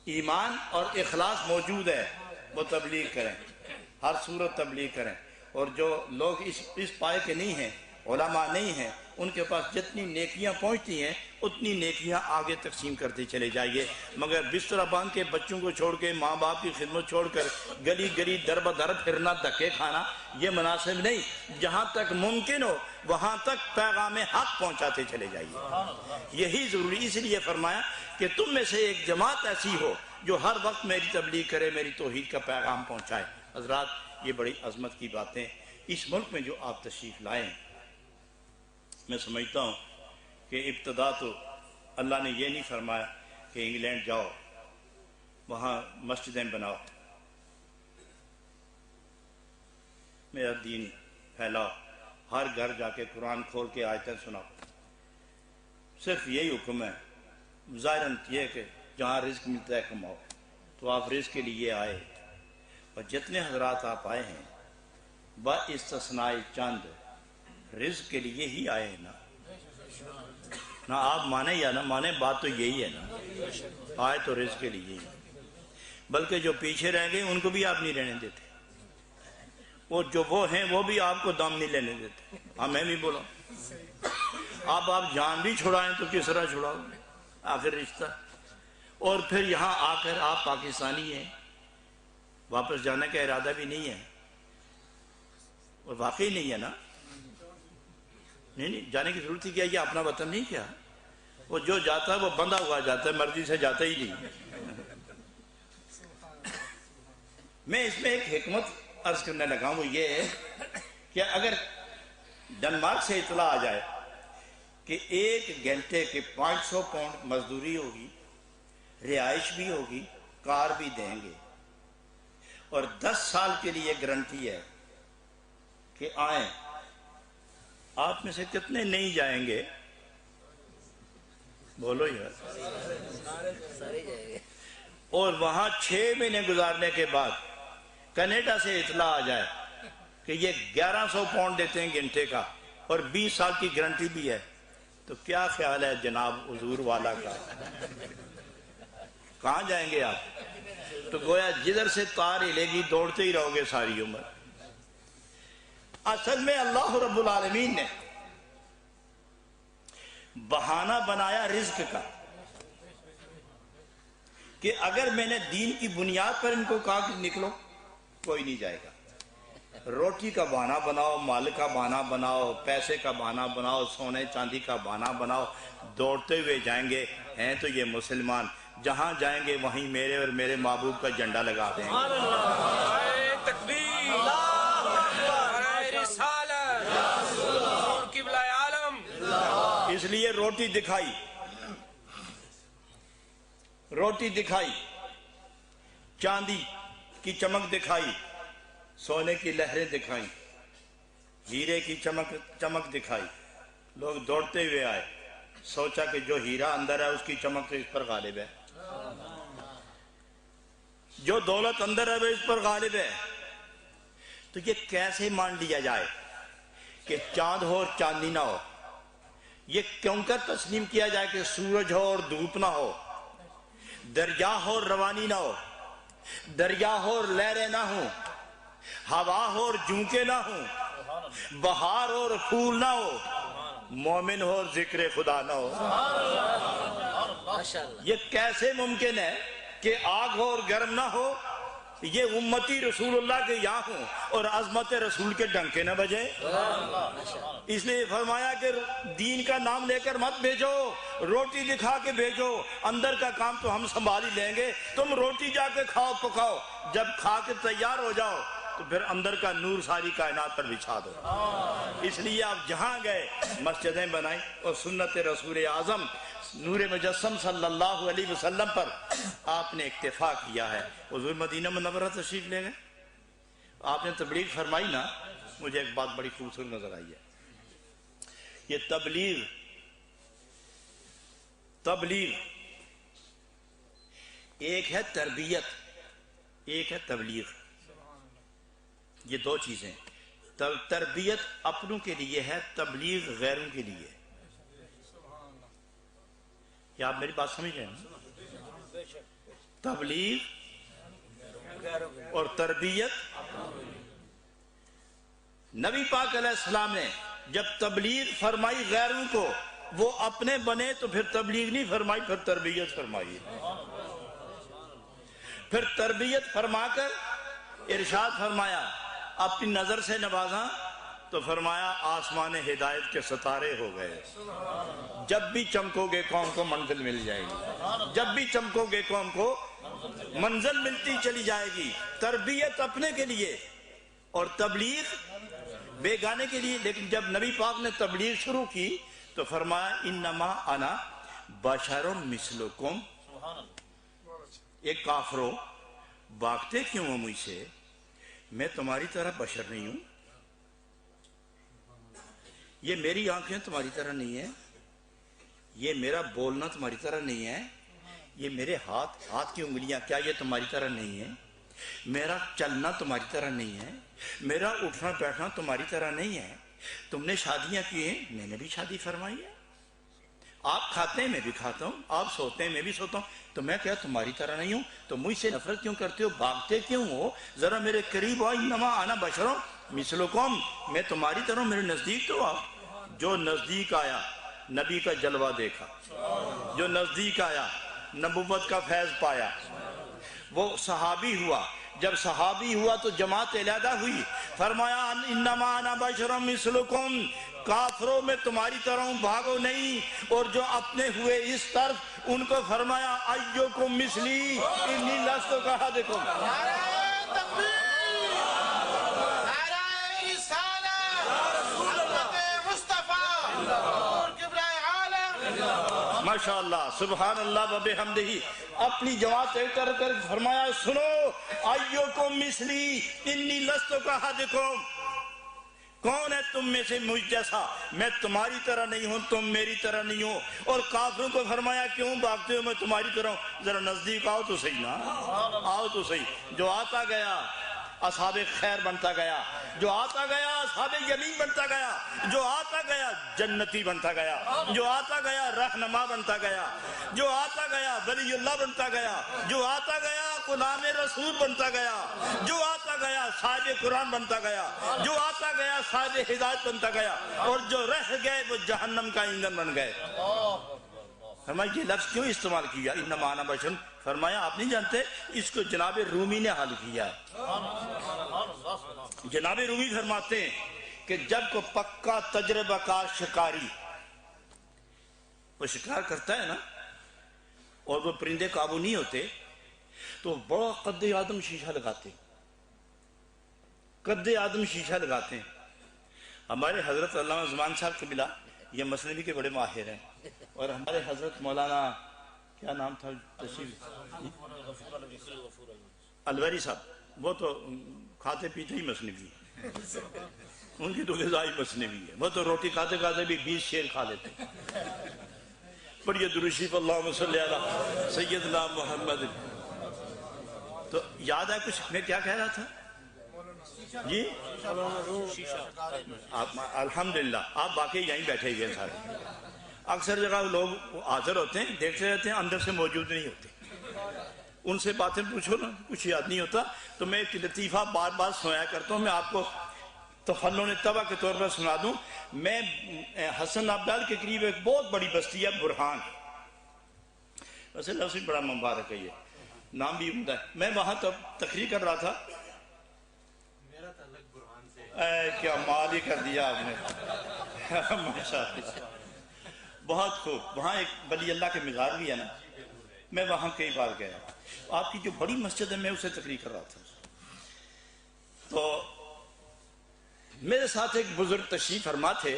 ایمان اور اخلاص موجود ہے، وہ تبلیغ کریں، ہر صورت تبلیغ کریں۔ اور جو لوگ اس پائے کے نہیں ہیں، علماء نہیں ہیں، ان کے پاس جتنی نیکیاں پہنچتی ہیں اتنی نیکیاں آگے تقسیم کرتے چلے جائیے، مگر بستر باندھ کے بچوں کو چھوڑ کے، ماں باپ کی خدمت چھوڑ کر گلی گلی در بدر پھرنا، دھکے کھانا، یہ مناسب نہیں۔ جہاں تک ممکن ہو وہاں تک پیغام حق پہنچاتے چلے جائیے، یہی ضروری۔ اس لیے فرمایا کہ تم میں سے ایک جماعت ایسی ہو جو ہر وقت میری تبلیغ کرے، میری توحید کا پیغام پہنچائے۔ حضرات یہ بڑی عظمت کی باتیں اس ملک میں جو آپ تشریف لائیں، میں سمجھتا ہوں کہ ابتدا تو اللہ نے یہ نہیں فرمایا کہ انگلینڈ جاؤ، وہاں مسجدیں بناؤ، میرا دین پھیلاؤ، ہر گھر جا کے قرآن کھول کے آیتیں سناؤ. صرف یہی حکم ہے. ظاہراً یہ کہ جہاں رزق ملتا ہے کماؤ. تو آپ رزق کے لیے آئے، اور جتنے حضرات آپ آئے ہیں با استثناء چند رزق کے لیے ہی آئے ہیں نہ آپ مانے یا نہ مانے، بات تو یہی ہے نا، آئے تو رزق کے لیے ہی. بلکہ جو پیچھے رہ گئے ان کو بھی آپ نہیں رہنے دیتے، وہ ہیں وہ بھی آپ کو دم نہیں لینے دیتے. ہاں میں بھی بولا آپ جان بھی چھڑائیں تو کس طرح چھڑاؤ آخر رشتہ. اور پھر یہاں آ کر آپ پاکستانی ہیں، واپس جانے کا ارادہ بھی نہیں ہے، اور واقعی نہیں ہے نا. نہیں جانے کی ضرورت ہی کیا، یہ اپنا وطن نہیں کیا. وہ جو جاتا ہے وہ بندھا ہوا جاتا ہے، مرضی سے جاتا ہی نہیں. میں اس میں ایک حکمت عرض کرنے لگا ہوں، وہ یہ ہے کہ اگر ڈنمارک سے اطلاع آ جائے کہ 1 گھنٹے کے 500 پاؤنڈ مزدوری ہوگی، رہائش بھی ہوگی، کار بھی دیں گے، اور 10 سال کے لیے گارنٹی ہے کہ آئیں، آپ میں سے کتنے نہیں جائیں گے؟ بولو یار. اور وہاں 6 مہینے گزارنے کے بعد کینیڈا سے اطلاع آ جائے کہ یہ 1100 پاؤنڈ دیتے ہیں گھنٹے کا اور 20 سال کی گارنٹی بھی ہے، تو کیا خیال ہے جناب حضور والا کا؟ کہاں جائیں گے آپ؟ تو گویا جدھر سے تار ہلے گی دوڑتے ہی رہو گے ساری عمر. اصل میں اللہ رب العالمین نے بہانہ بنایا رزق کا کہ اگر میں نے دین کی بنیاد پر ان کو کہا کہ نکلو، کوئی نہیں جائے گا. روٹی کا بہانہ بناؤ، مال کا بہانہ بناؤ، پیسے کا بہانہ بناؤ، سونے چاندی کا بہانہ بناؤ، دوڑتے ہوئے جائیں گے. ہیں تو یہ مسلمان، جہاں جائیں گے وہیں میرے اور میرے محبوب کا جھنڈا لگا دیں گے. اس لیے روٹی دکھائی، چاندی کی چمک دکھائی، سونے کی لہریں دکھائیں، ہیرے کی چمک دکھائی. لوگ دوڑتے ہوئے آئے، سوچا کہ جو ہیرا اندر ہے اس کی چمک تو اس پر غالب ہے، جو دولت اندر ہے وہ اس پر غالب ہے. تو یہ کیسے مان لیا جائے کہ چاند ہو اور چاندنی نہ ہو؟ یہ کیوں کر تسلیم کیا جائے کہ سورج ہو اور دھوپ نہ ہو، دریا ہو اور روانی نہ ہو، دریا ہو اور لہریں نہ ہوں، ہوا ہو اور جھونکے نہ ہوں، بہار ہو اور پھول نہ ہو، مومن ہو اور ذکر خدا نہ ہو؟ یہ کیسے ممکن ہے کہ آگ ہو اور گرم نہ ہو، یہ امتی رسول اللہ کے یہاں ہوں اور عظمت رسول کے ڈنکے نہ بجے؟ اس لیے فرمایا کہ دین کا نام لے کر مت بھیجو، روٹی دکھا کے بھیجو، اندر کا کام تو ہم سنبھال ہی لیں گے. تم روٹی جا کے کھاؤ پکاؤ، جب کھا کے تیار ہو جاؤ تو پھر اندر کا نور ساری کائنات پر بچھا دو. اس لیے آپ جہاں گئے مسجدیں بنائیں اور سنت رسول اعظم نور مجسم صلی اللہ علیہ وسلم پر آپ نے اکتفا کیا ہے. حضور مدینہ منورہ تشریف لے گئے، آپ نے تبلیغ فرمائی نا، مجھے ایک بات بڑی خوبصورت نظر آئی ہے. یہ تبلیغ ایک ہے تربیت، ایک ہے تبلیغ. یہ دو چیزیں، تربیت اپنوں کے لیے ہے، تبلیغ غیروں کے لیے. کیا آپ میری بات سمجھ رہے ہیں؟ تبلیغ اور تربیت. نبی پاک علیہ السلام نے جب تبلیغ فرمائی غیروں کو، وہ اپنے بنے تو پھر تبلیغ نہیں فرمائی، پھر تربیت فرمائی. پھر تربیت فرما کر ارشاد فرمایا اپنی نظر سے نوازا تو فرمایا آسمان ہدایت کے ستارے ہو گئے. جب بھی چمکو گے قوم کو منزل مل جائے گی، جب بھی چمکو گے قوم کو منزل ملتی چلی جائے گی. تربیت اپنے کے لیے اور تبلیغ بیگانے کے لیے. لیکن جب نبی پاک نے تبلیغ شروع کی تو فرمایا انما انا بشر مثلکم ایک کافرو بھاگتے کیوں ہو مجھ سے؟ میں تمہاری طرح بشر نہیں ہوں، یہ میری آنکھیں تمہاری طرح نہیں ہیں، یہ میرا بولنا تمہاری طرح نہیں ہے، یہ میرے ہاتھ کی انگلیاں کیا یہ تمہاری طرح نہیں ہے، میرا چلنا تمہاری طرح نہیں ہے، میرا اٹھنا بیٹھنا تمہاری طرح نہیں ہے، تم نے شادیاں کی ہیں، میں نے بھی شادی فرمائی ہے، آپ کھاتے ہیں میں بھی کھاتا ہوں، آپ سوتے ہیں میں بھی سوتا ہوں، تو میں کیا تمہاری طرح نہیں ہوں؟ تو مجھ سے نفرت کیوں کرتے ہو، بھاگتے کیوں ہو؟ ذرا میرے قریب آؤ، انما انا بشر مثلکم، میں تمہاری طرح ہوں، میرے نزدیک تو آؤ۔ جو نزدیک آیا نبی کا جلوہ دیکھا، جو نزدیک آیا نبوت کا فیض پایا، وہ صحابی ہوا، جب صحابی ہوا تو جماعت علیحدہ ہوئی، فرمایا انما انا بشر مثلکم، کافروں میں تمہاری طرح ہوں، بھاگو نہیں، اور جو اپنے ہوئے اس طرف ان کو فرمایا ایوکم مثلی انی لست کاحدکم۔ ماشاءاللہ سبحان اللہ و بحمدہ، اپنی جماعت کر کر فرمایا سنو ایوکم مثلی انی لست کاحدکم، کون ہے تم میں سے مجھ جیسا؟ میں تمہاری طرح نہیں ہوں، تم میری طرح نہیں ہو۔ اور کافروں کو فرمایا کیوں بھاگتے ہو، میں تمہاری طرح ہوں، ذرا نزدیک آؤ تو صحیح نا، آؤ تو صحیح۔ جو آتا گیا اصحاب خیر بنتا گیا، جو آتا گیا اصحاب یمین بنتا گیا، جو آتا گیا جنتی بنتا گیا، جو آتا گیا رہنما بنتا گیا، جو آتا گیا ولی اللہ بنتا گیا، جو آتا گیا غلام رسول بنتا گیا، جو آتا گیا صاحب قرآن بنتا گیا، جو آتا گیا صاحب ہدایت بنتا گیا، اور جو رہ گئے وہ جہنم کا ایندھن بن گئے۔ فرمایا یہ لفظ کیوں استعمال کیا انما انا بشر؟ فرمایا آپ نہیں جانتے اس کو جناب رومی نے حل کیا ہے۔ جناب رومی فرماتے ہیں کہ جب کو پکا تجربہ کار شکاری وہ شکار کرتا ہے نا اور وہ پرندے قابو نہیں ہوتے تو بڑا قد آدم شیشہ لگاتے ہیں، قد آدم شیشہ لگاتے ہیں۔ ہمارے حضرت علامہ زمان صاحب قبلہ یہ مثنوی کے بڑے ماہر ہیں، اور ہمارے حضرت مولانا کیا نام تھا الوری صاحب، وہ تو کھاتے پیتے ہی مثنوی ہے، ان کی تو غذائی مثنوی ہے، وہ تو روٹی کھاتے کھاتے بھی 20 شیر کھا لیتے ہیں۔ پڑھیے درود شریف اللہم صلی علی سیدنا محمد۔ تو یاد ہے کچھ میں کیا کہہ رہا تھا جی؟ الحمدللہ آپ باقی یہیں بیٹھے ہوئے سارے، اکثر جگہ لوگ حاضر ہوتے ہیں دیکھتے رہتے ہیں اندر سے موجود نہیں ہوتے، ان سے باتیں پوچھو نا کچھ یاد نہیں ہوتا۔ تو میں ایک لطیفہ بار بار سنایا کرتا ہوں، میں آپ کو تفنن طبع کے طور پر سنا دوں۔ میں حسن عبدال کے قریب ایک بہت بڑی بستی ہے برہان، ویسے لفظ بھی بڑا مبارک ہے، یہ نام بھی عمدہ ہے۔ میں وہاں تقریر کر رہا تھا، کیا مال ہی کر دیا آپ نے، ماشاءاللہ بہت خوب۔ وہاں ایک ولی اللہ کے مزار بھی ہے نا، میں وہاں کئی بار گیا، آپ کی جو بڑی مسجد ہے میں اسے تقریر کر رہا تھا، تو میرے ساتھ ایک بزرگ تشریف فرما تھے،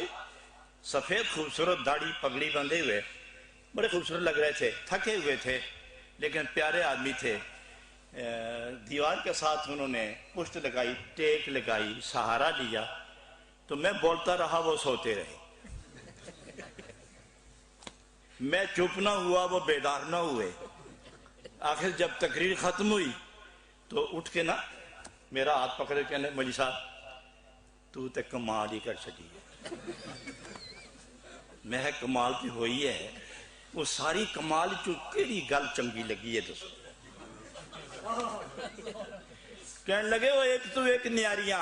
سفید خوبصورت داڑھی پگڑی بندھے ہوئے، بڑے خوبصورت لگ رہے تھے، تھکے ہوئے تھے لیکن پیارے آدمی تھے۔ دیوار کے ساتھ انہوں نے پشت لگائی، ٹیک لگائی، سہارا لیا، تو میں بولتا رہا وہ سوتے رہے، میں چپ نہ ہوا وہ بیدار نہ ہوئے۔ آخر جب تقریر ختم ہوئی تو اٹھ کے نا میرا ہاتھ پکڑے کہنے مجھے صاحب تو تے کمال ہی کر سکی ہے۔ میں کمال تو ہوئی ہے، وہ ساری کمال جو کیڑی گل چنگی لگی ہے تو کہنے لگے وہ ایک تو ایک نیاریاں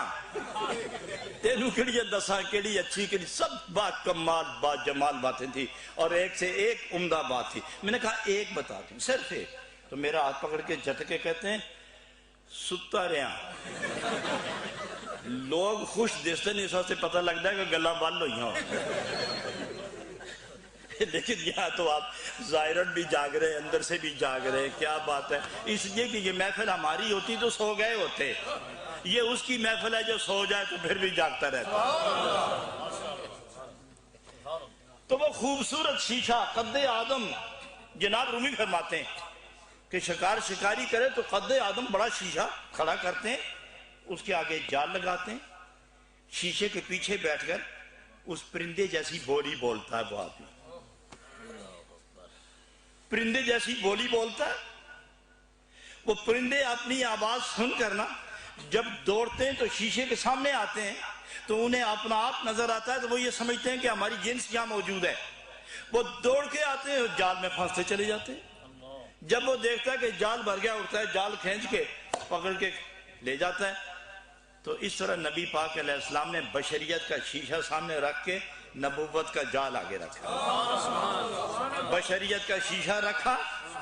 تینوں کیڑی دساں کیڑی اچھی کیڑی سب بات کمال بات جمال باتیں تھی، اور ایک سے ایک عمدہ بات تھی۔ میں نے کہا ایک بتا دوں صرف ایک، تو میرا ہاتھ پکڑ کے جھٹکے کہتے ہیں ستا رہا لوگ خوش دیستے نہیں، اس سے پتہ لگتا ہے کہ گلا بل ہوئی ہوں، لیکن یہاں تو آپ ظاہراً بھی جاگ رہے ہیں اندر سے بھی جاگ رہے ہیں، کیا بات ہے۔ اس لیے کہ یہ محفل ہماری ہوتی تو سو گئے ہوتے، یہ اس کی محفل ہے جو سو جائے تو پھر بھی جاگتا رہتا۔ تو وہ خوبصورت شیشہ قد آدم جناب رومی فرماتے ہیں کہ شکار شکاری کرے تو قد آدم بڑا شیشہ کھڑا کرتے ہیں، اس کے آگے جال لگاتے ہیں، شیشے کے پیچھے بیٹھ کر اس پرندے جیسی بولی بولتا ہے وہ آدمی، پرندے جیسی بولی بولتا ہے۔ وہ پرندے اپنی آواز سن کر نا جب دوڑتے ہیں تو شیشے کے سامنے آتے ہیں تو انہیں اپنا آپ نظر آتا ہے، تو وہ یہ سمجھتے ہیں کہ ہماری جنس یہاں موجود ہے، وہ دوڑ کے آتے ہیں اور جال میں پھنستے چلے جاتے ہیں۔ جب وہ دیکھتا ہے کہ جال بھر گیا، اٹھتا ہے، جال کھینچ کے پکڑ کے لے جاتا ہے۔ تو اس طرح نبی پاک علیہ السلام نے بشریت کا شیشہ سامنے رکھ کے نبوت کا جال آگے رکھا، بشریت کا شیشہ رکھا،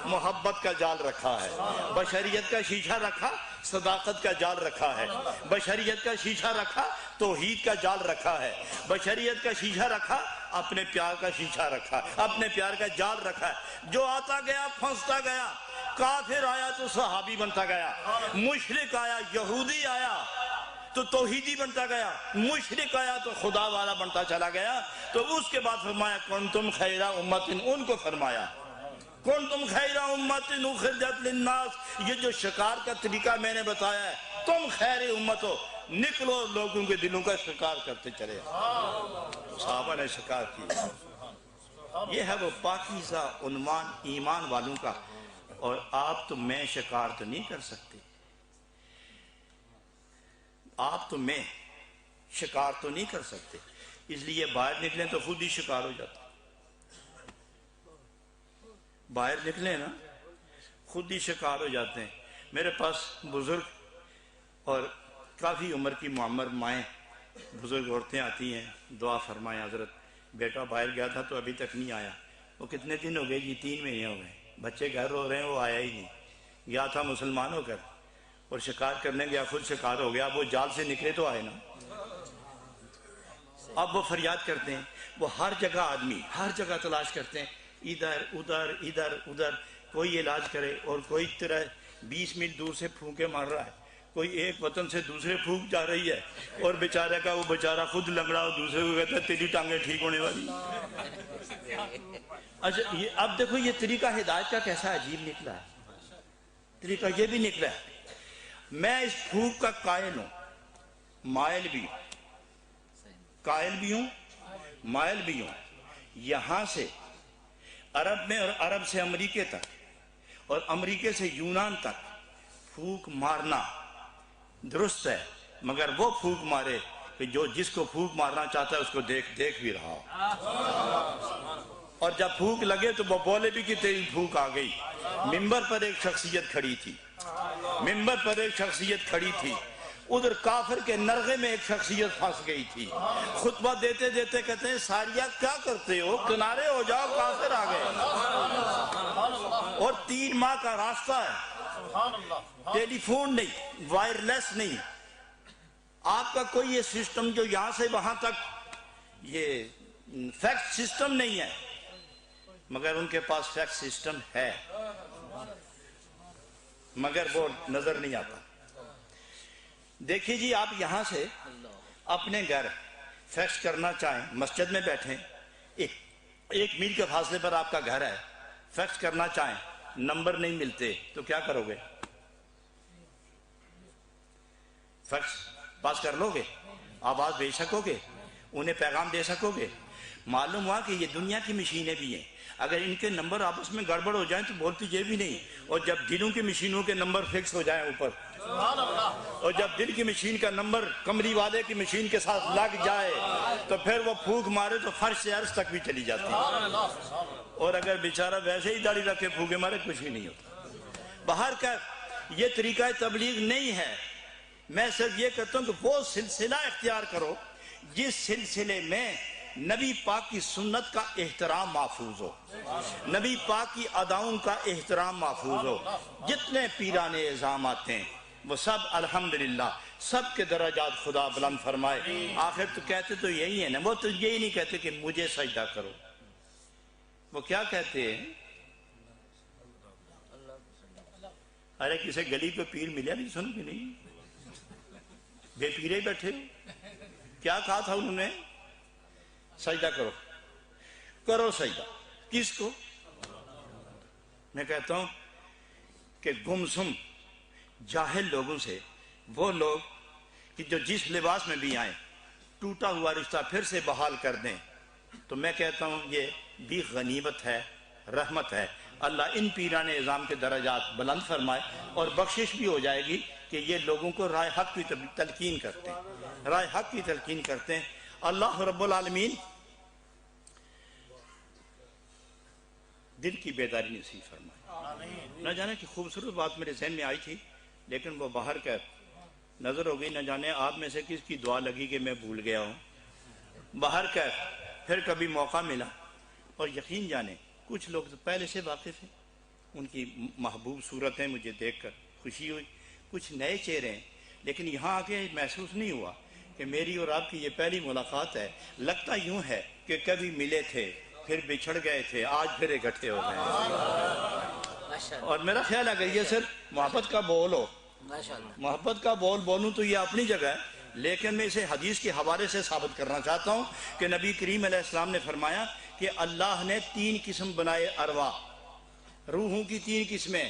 محبت کا جال رکھا ہے، بشریت کا شیشہ رکھا، صداقت کا جال رکھا ہے، بشریت کا شیشہ رکھا، توحید کا جال رکھا ہے، بشریت کا شیشہ رکھا، اپنے پیار کا شیشہ رکھا، اپنے پیار کا جال رکھا ہے۔ جو آتا گیا پھنستا گیا، کافر آیا تو صحابی بنتا گیا، مشرک آیا، یہودی آیا تو توحیدی بنتا گیا، مشرک آیا تو خدا والا بنتا چلا گیا۔ تو اس کے بعد فرمایا کنتم خیر امت، ان کو فرمایا کنتم خیر امت اخرجت للناس، یہ جو شکار کا طریقہ میں نے بتایا ہے، تم خیر امت ہو، نکلو لوگوں کے دلوں کا شکار کرتے چلے۔ صحابہ نے شکار کیا۔ یہ ہے وہ پاکیزہ عنوان ایمان والوں کا، اور آپ تو میں شکار تو نہیں کر سکتے، آپ تو میں شکار تو نہیں کر سکتے، اس لیے باہر نکلیں تو خود ہی شکار ہو جاتا، باہر نکلیں نا خود ہی شکار ہو جاتے ہیں۔ میرے پاس بزرگ اور کافی عمر کی معمر مائیں بزرگ عورتیں آتی ہیں، دعا فرمائیں حضرت بیٹا باہر گیا تھا تو ابھی تک نہیں آیا۔ وہ کتنے دن ہو گئے جی؟ 3 مہینے ہو گئے، بچے گھر رو رہے ہیں، وہ آیا ہی نہیں۔ گیا تھا مسلمان ہو کر اور شکار کرنے گیا، خود شکار ہو گیا، اب وہ جال سے نکلے تو آئے نا۔ اب وہ فریاد کرتے ہیں، وہ ہر جگہ آدمی ہر جگہ تلاش کرتے ہیں، ادھر ادھر ادھر ادھر، کوئی علاج کرے اور کوئی طرح 20 میل دور سے پھونکے مار رہا ہے، کوئی ایک وطن سے دوسرے پھونک جا رہی ہے، اور بیچارے کا وہ بیچارہ خود لنگڑا اور دوسرے کو کہتا ہے تیری ٹانگیں ٹھیک ہونے والی۔ اچھا اب دیکھو یہ طریقہ ہدایت کا کیسا عجیب نکلا ہے، طریقہ یہ بھی نکلا ہے۔ میں اس پھونک کا قائل ہوں، مائل بھی ہوں، قائل بھی ہوں، مائل بھی ہوں۔ یہاں سے عرب میں اور عرب سے امریکہ تک اور امریکہ سے یونان تک پھونک مارنا درست ہے، مگر وہ پھونک مارے کہ جو جس کو پھونک مارنا چاہتا ہے اس کو دیکھ بھی رہا ہو، اور جب پھونک لگے تو وہ بولے بھی کہ تیری پھونک آ گئی۔ منبر پر ایک شخصیت کھڑی تھی، منبر پر ایک شخصیت کھڑی تھی، ادھر کافر کے نرغے میں ایک شخصیت پھنس گئی تھی، خطبہ دیتے دیتے کہتے ہیں ساریہ کیا کرتے ہو، کنارے ہو جاؤ، کافر آ گئے، اور 3 ماہ کا راستہ ہے، ٹیلی فون نہیں، وائرلیس نہیں، آپ کا کوئی یہ سسٹم جو یہاں سے وہاں تک یہ فیکس سسٹم نہیں ہے، مگر ان کے پاس فیکس سسٹم ہے، مگر وہ نظر نہیں آتا۔ دیکھیے جی، آپ یہاں سے اپنے گھر فیکس کرنا چاہیں، مسجد میں بیٹھیں، 1 میل کے فاصلے پر آپ کا گھر ہے، فیکس کرنا چاہیں، نمبر نہیں ملتے تو کیا کرو گے؟ فیکس پاس کر لو گے، آواز بھیج سکو گے، انہیں پیغام دے سکو گے؟ معلوم ہوا کہ یہ دنیا کی مشینیں بھی ہیں، اگر ان کے نمبر آپس میں گڑبڑ ہو جائیں تو بولتی یہ بھی نہیں، اور جب دلوں کی مشینوں کے نمبر فکس ہو جائیں اوپر، اور جب دل کی مشین کا نمبر کمری والے کی مشین کے ساتھ لگ جائے تو پھر وہ پھونک مارے تو فرش سے عرش تک بھی چلی جاتی ہے، اور اگر بیچارہ ویسے ہی داڑھی رکھ کے پھونکے مارے کچھ بھی نہیں ہوتا۔ باہر کا یہ طریقہ تبلیغ نہیں ہے، میں صرف یہ کہتا ہوں کہ وہ سلسلہ اختیار کرو جس سلسلے میں نبی پاک کی سنت کا احترام محفوظ ہو، نبی پاک کی اداؤں کا احترام محفوظ ہو۔ جتنے پیران اعظام آتے ہیں وہ سب الحمدللہ سب کے درجات خدا بلند فرمائے۔ آخر تو کہتے تو یہی ہے نا، وہ تو یہی نہیں کہتے کہ مجھے سجدہ کرو، وہ کیا کہتے ہیں؟ ارے کسی گلی پہ پیر ملیا نہیں، سن کے نہیں، بے پیرے بیٹھے ہو، کیا کہا تھا انہوں نے؟ سجدہ کرو، کرو سجدہ، کس کو؟ میں کہتا ہوں کہ گمسم جاہل لوگوں سے وہ لوگ کہ جو جس لباس میں بھی آئیں ٹوٹا ہوا رشتہ پھر سے بحال کر دیں، تو میں کہتا ہوں یہ بھی غنیمت ہے، رحمت ہے۔ اللہ ان پیران اعظام کے درجات بلند فرمائے اور بخشش بھی ہو جائے گی کہ یہ لوگوں کو رائے حق کی تلقین کرتے ہیں، رائے حق کی تلقین کرتے ہیں۔ اللہ رب العالمین دل کی بیداری نصیب فرمائے۔ نہ جانے کہ خوبصورت بات میرے ذہن میں آئی تھی لیکن وہ باہر کا نظر ہو گئی، نہ جانے آپ میں سے کس کی دعا لگی کہ میں بھول گیا ہوں۔ باہر کا پھر کبھی موقع ملا، اور یقین جانے کچھ لوگ تو پہلے سے واقف ہیں، ان کی محبوب صورتیں مجھے دیکھ کر خوشی ہوئی، کچھ نئے چہرے ہیں، لیکن یہاں آ کے محسوس نہیں ہوا کہ میری اور آپ کی یہ پہلی ملاقات ہے۔ لگتا یوں ہے کہ کبھی ملے تھے پھر بچھڑ گئے تھے، آج پھر اکٹھے ہو گئے۔ اور میرا خیال ہے کہ یہ صرف محبت کا بول ہو، محبت کا بول بولوں تو یہ اپنی جگہ ہے، لیکن میں اسے حدیث کے حوالے سے ثابت کرنا چاہتا ہوں کہ نبی کریم علیہ السلام نے فرمایا کہ اللہ نے 3 قسم بنائے ارواح، روحوں کی 3 قسمیں،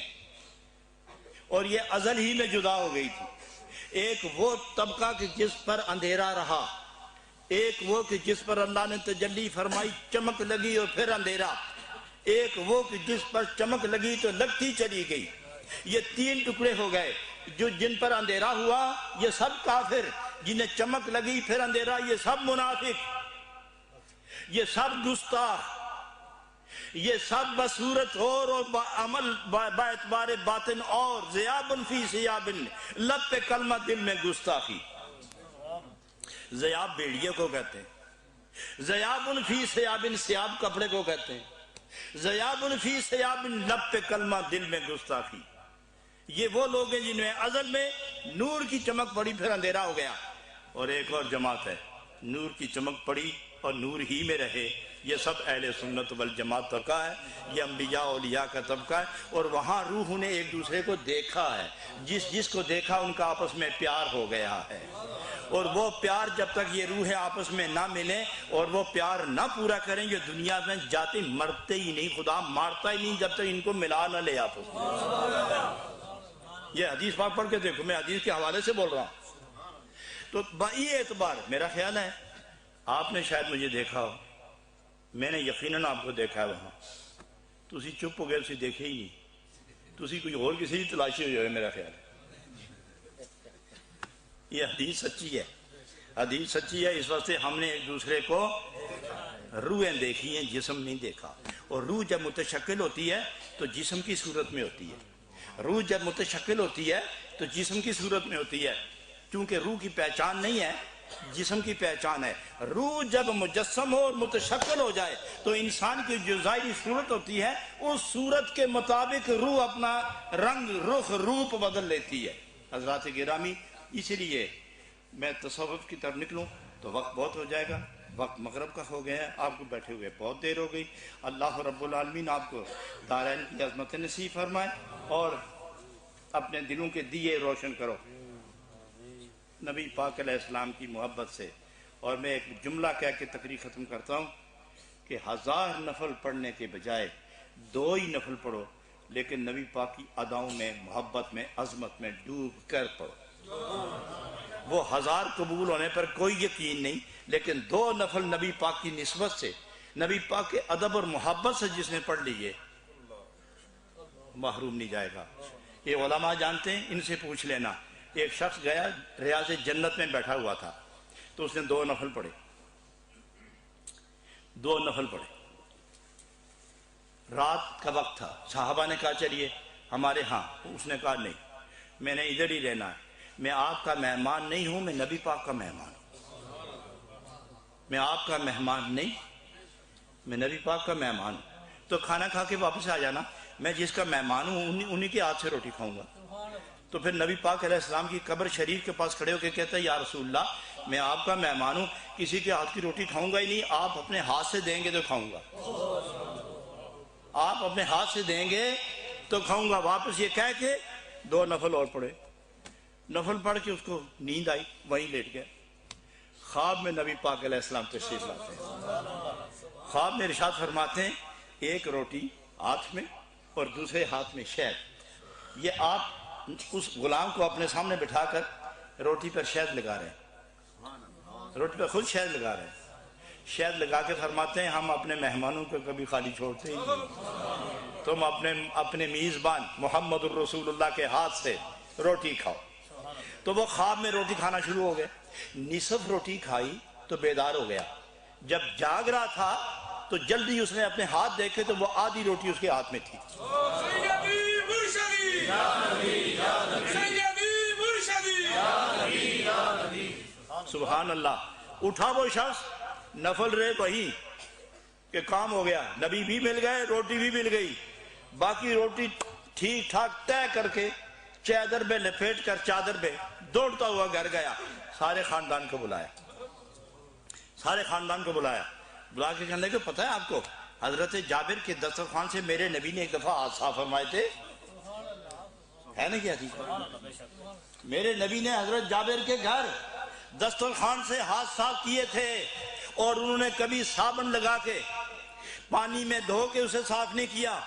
اور یہ ازل ہی میں جدا ہو گئی تھی۔ ایک وہ طبقہ کہ جس پر اندھیرا رہا، ایک وہ کہ جس پر اللہ نے تجلی فرمائی چمک لگی اور پھر اندھیرا، ایک وہ کہ جس پر چمک لگی تو لگتی چلی گئی۔ یہ 3 ٹکڑے ہو گئے۔ جو جن پر اندھیرا ہوا یہ سب کافر، جنہیں چمک لگی پھر اندھیرا یہ سب منافق، یہ سب گستاخ، یہ سب بصورت اور عمل باعتبار باطن اور ذیابن فی ثیابن، لب پہ کلمہ دل میں گستاخی۔ ذیاب بیڑیے کو کہتے ہیں، ذیابن فی ثیابن ثیاب کپڑے کو کہتے ہیں، ذیابن فی ثیابن لب پہ کلمہ دل میں گستاخی۔ یہ وہ لوگ ہیں جنہیں ازل میں نور کی چمک پڑی پھر اندھیرا ہو گیا، اور ایک اور جماعت ہے نور کی چمک پڑی اور نور ہی میں رہے، یہ سب اہل سنت والجماعت طبقہ ہے، یہ انبیاء اولیاء کا طبقہ ہے۔ اور وہاں روحوں نے ایک دوسرے کو دیکھا ہے، جس کو دیکھا ان کا آپس میں پیار ہو گیا ہے، اور وہ پیار جب تک یہ روحیں آپس میں نہ ملیں اور وہ پیار نہ پورا کریں یہ دنیا میں جاتے مرتے ہی نہیں، خدا مارتا ہی نہیں جب تک ان کو ملا نہ لے آپس میں۔ یہ حدیث پاک پڑھ کے دیکھو، میں حدیث کے حوالے سے بول رہا ہوں۔ تو بائی اعتبار میرا خیال ہے آپ نے شاید مجھے دیکھا ہو، میں نے یقیناً آپ کو دیکھا ہے وہاں، تسی چپ ہو گئے، اسے دیکھے ہی نہیں، تسی کوئی اور کسی کی تلاشی ہو جائے میرا خیال ہے۔ یہ حدیث سچی ہے، حدیث سچی ہے، اس واسطے ہم نے ایک دوسرے کو روحیں دیکھی ہیں، جسم نہیں دیکھا۔ اور روح جب متشکل ہوتی ہے تو جسم کی صورت میں ہوتی ہے، روح جب متشکل ہوتی ہے تو جسم کی صورت میں ہوتی ہے، کیونکہ روح کی پہچان نہیں ہے، جسم کی پہچان ہے۔ روح جب مجسم ہو اور متشکل ہو جائے تو انسان کی جو ظاہری صورت ہوتی ہے اس صورت کے مطابق روح اپنا رنگ رخ روپ بدل لیتی ہے۔ حضرات گرامی، اس لیے میں تصوف کی طرف نکلوں تو وقت بہت ہو جائے گا، وقت مغرب کا ہو گیا ہے، آپ کو بیٹھے ہوئے بہت دیر ہو گئی۔ اللہ رب العالمین آپ کو دارین کی عظمت نصیب فرمائے اور اپنے دلوں کے دیے روشن کرو نبی پاک علیہ السلام کی محبت سے۔ اور میں ایک جملہ کہہ کے تقریر ختم کرتا ہوں کہ 1000 نفل پڑھنے کے بجائے 2 ہی نفل پڑھو، لیکن نبی پاک کی اداؤں میں، محبت میں، عظمت میں ڈوب کر پڑھو۔ وہ 1000 قبول ہونے پر کوئی یقین نہیں، لیکن 2 نفل نبی پاک کی نسبت سے، نبی پاک کے ادب اور محبت سے جس نے پڑھ لیے محروم نہیں جائے گا۔ یہ علماء جانتے ہیں، ان سے پوچھ لینا۔ ایک شخص گیا ریاض جنت میں بیٹھا ہوا تھا تو اس نے 2 نفل پڑھے، 2 نفل پڑھے، رات کا وقت تھا، صحابہ نے کہا چلیے ہمارے ہاں، اس نے کہا نہیں، میں نے ادھر ہی رہنا ہے، میں آپ کا مہمان نہیں ہوں، میں نبی پاک کا مہمان ہوں، میں آپ کا مہمان نہیں، میں نبی پاک کا مہمان ہوں۔ تو کھانا کھا کے واپس آ جانا، میں جس کا مہمان ہوں انہی کے ہاتھ سے روٹی کھاؤں گا۔ تو پھر نبی پاک علیہ السلام کی قبر شریف کے پاس کھڑے ہو کے کہتا ہے یا رسول اللہ، میں آپ کا مہمان ہوں، کسی کے ہاتھ کی روٹی کھاؤں گا ہی نہیں، آپ اپنے ہاتھ سے دیں گے تو کھاؤں گا، آپ اپنے ہاتھ سے دیں گے تو کھاؤں گا۔ واپس یہ کہہ کے 2 نفل اور پڑھے، نفل پڑھ کے اس کو نیند آئی، وہیں لیٹ گیا۔ خواب میں نبی پاک علیہ السلام تشریف لاتے ہیں، خواب میں ارشاد فرماتے ہیں ایک روٹی ہاتھ میں اور دوسرے ہاتھ میں شہد، یہ آپ اس غلام کو اپنے سامنے بٹھا کر روٹی پر شہد لگا رہے ہیں، روٹی پر خود شہد لگا رہے ہیں، شہد لگا کے فرماتے ہیں ہم اپنے مہمانوں کو کبھی خالی چھوڑتے ہی نہیں، تم اپنے میزبان محمد الرسول اللہ کے ہاتھ سے روٹی کھاؤ۔ تو وہ خواب میں روٹی کھانا شروع ہو گئے، نصف روٹی کھائی تو بیدار ہو گیا، جب جاگ رہا تھا تو جلدی اس نے اپنے ہاتھ دیکھے تو وہ آدھی روٹی اس کے ہاتھ میں تھی۔ سیدی مرشدی سیدی مرشدی سبحان اللہ۔ اٹھا وہ شخص، نفل رہے وہی کہ کام ہو گیا، نبی بھی مل گئے، روٹی بھی مل گئی، باقی روٹی ٹھیک ٹھاک طے کر کے چادر پہ لپیٹ کر چادر پہ دوڑتا ہوا گھر گیا، سارے خاندان کو بلایا، سارے خاندان کو بلایا، بلا کے کہنے لگے پتہ ہے آپ کو حضرت جابر کے دسترخوان سے میرے نبی نے ایک دفعہ ہاتھ صاف فرمائے تھے، ہے نا کیا تھی؟ میرے نبی نے حضرت جابر کے گھر دسترخوان سے ہاتھ صاف کیے تھے، اور انہوں نے کبھی صابن لگا کے پانی میں دھو کے اسے صاف نہیں کیا،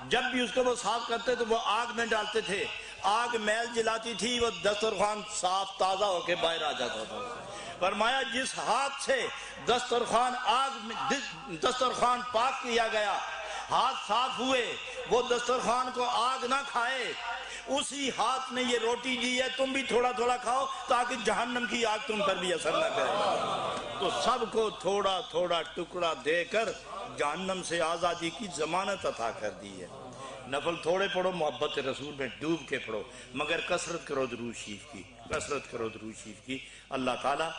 جب بھی اس کو وہ صاف کرتے تو وہ آگ میں ڈالتے تھے، آگ میل جلاتی تھی، وہ دسترخوان صاف تازہ ہو کے باہر آ جاتا تھا۔ فرمایا جس ہاتھ سے دسترخوان پاک کیا گیا، ہاتھ صاف ہوئے، وہ دسترخوان کو آگ نہ کھائے، اسی ہاتھ نے یہ روٹی دی ہے، تم بھی تھوڑا تھوڑا کھاؤ تاکہ جہنم کی آگ تم پر بھی اثر نہ کرے۔ تو سب کو تھوڑا تھوڑا ٹکڑا دے کر جہنم سے آزادی کی ضمانت عطا کر دی ہے۔ نفل تھوڑے پڑھو، محبت رسول میں ڈوب کے پڑھو، مگر کثرت کرو درود شریف کی، کثرت کرو درود شریف کی۔ اللہ تعالیٰ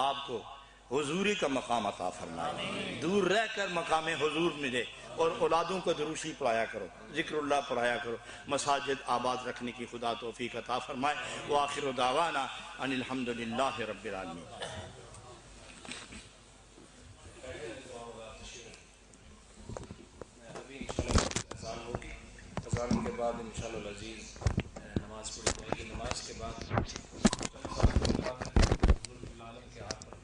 آپ کو حضوری کا مقام عطا فرمائے، دور رہ کر مقام حضور ملے، اور اولادوں کو درود شریف پڑھایا کرو، ذکر اللہ پڑھایا کرو، مساجد آباد رکھنے کی خدا توفیق عطا فرمائے۔ وآخر دعوانا ان الحمدللہ رب العالمین۔ اذان کے بعد انشاءاللہ العزیز نماز پڑھی جائے گی، نماز کے بعد العالم کے ہاتھ پر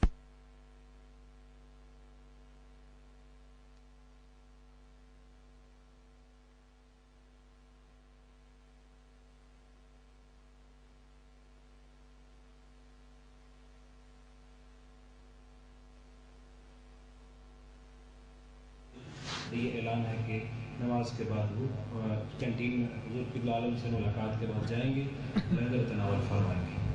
یہ اعلان ہے کہ نماز کے بعد وہ کینٹین میں حضور قبلہ عالم سے ملاقات کے بعد جائیں گے، لنگر تناول فرمائیں گے۔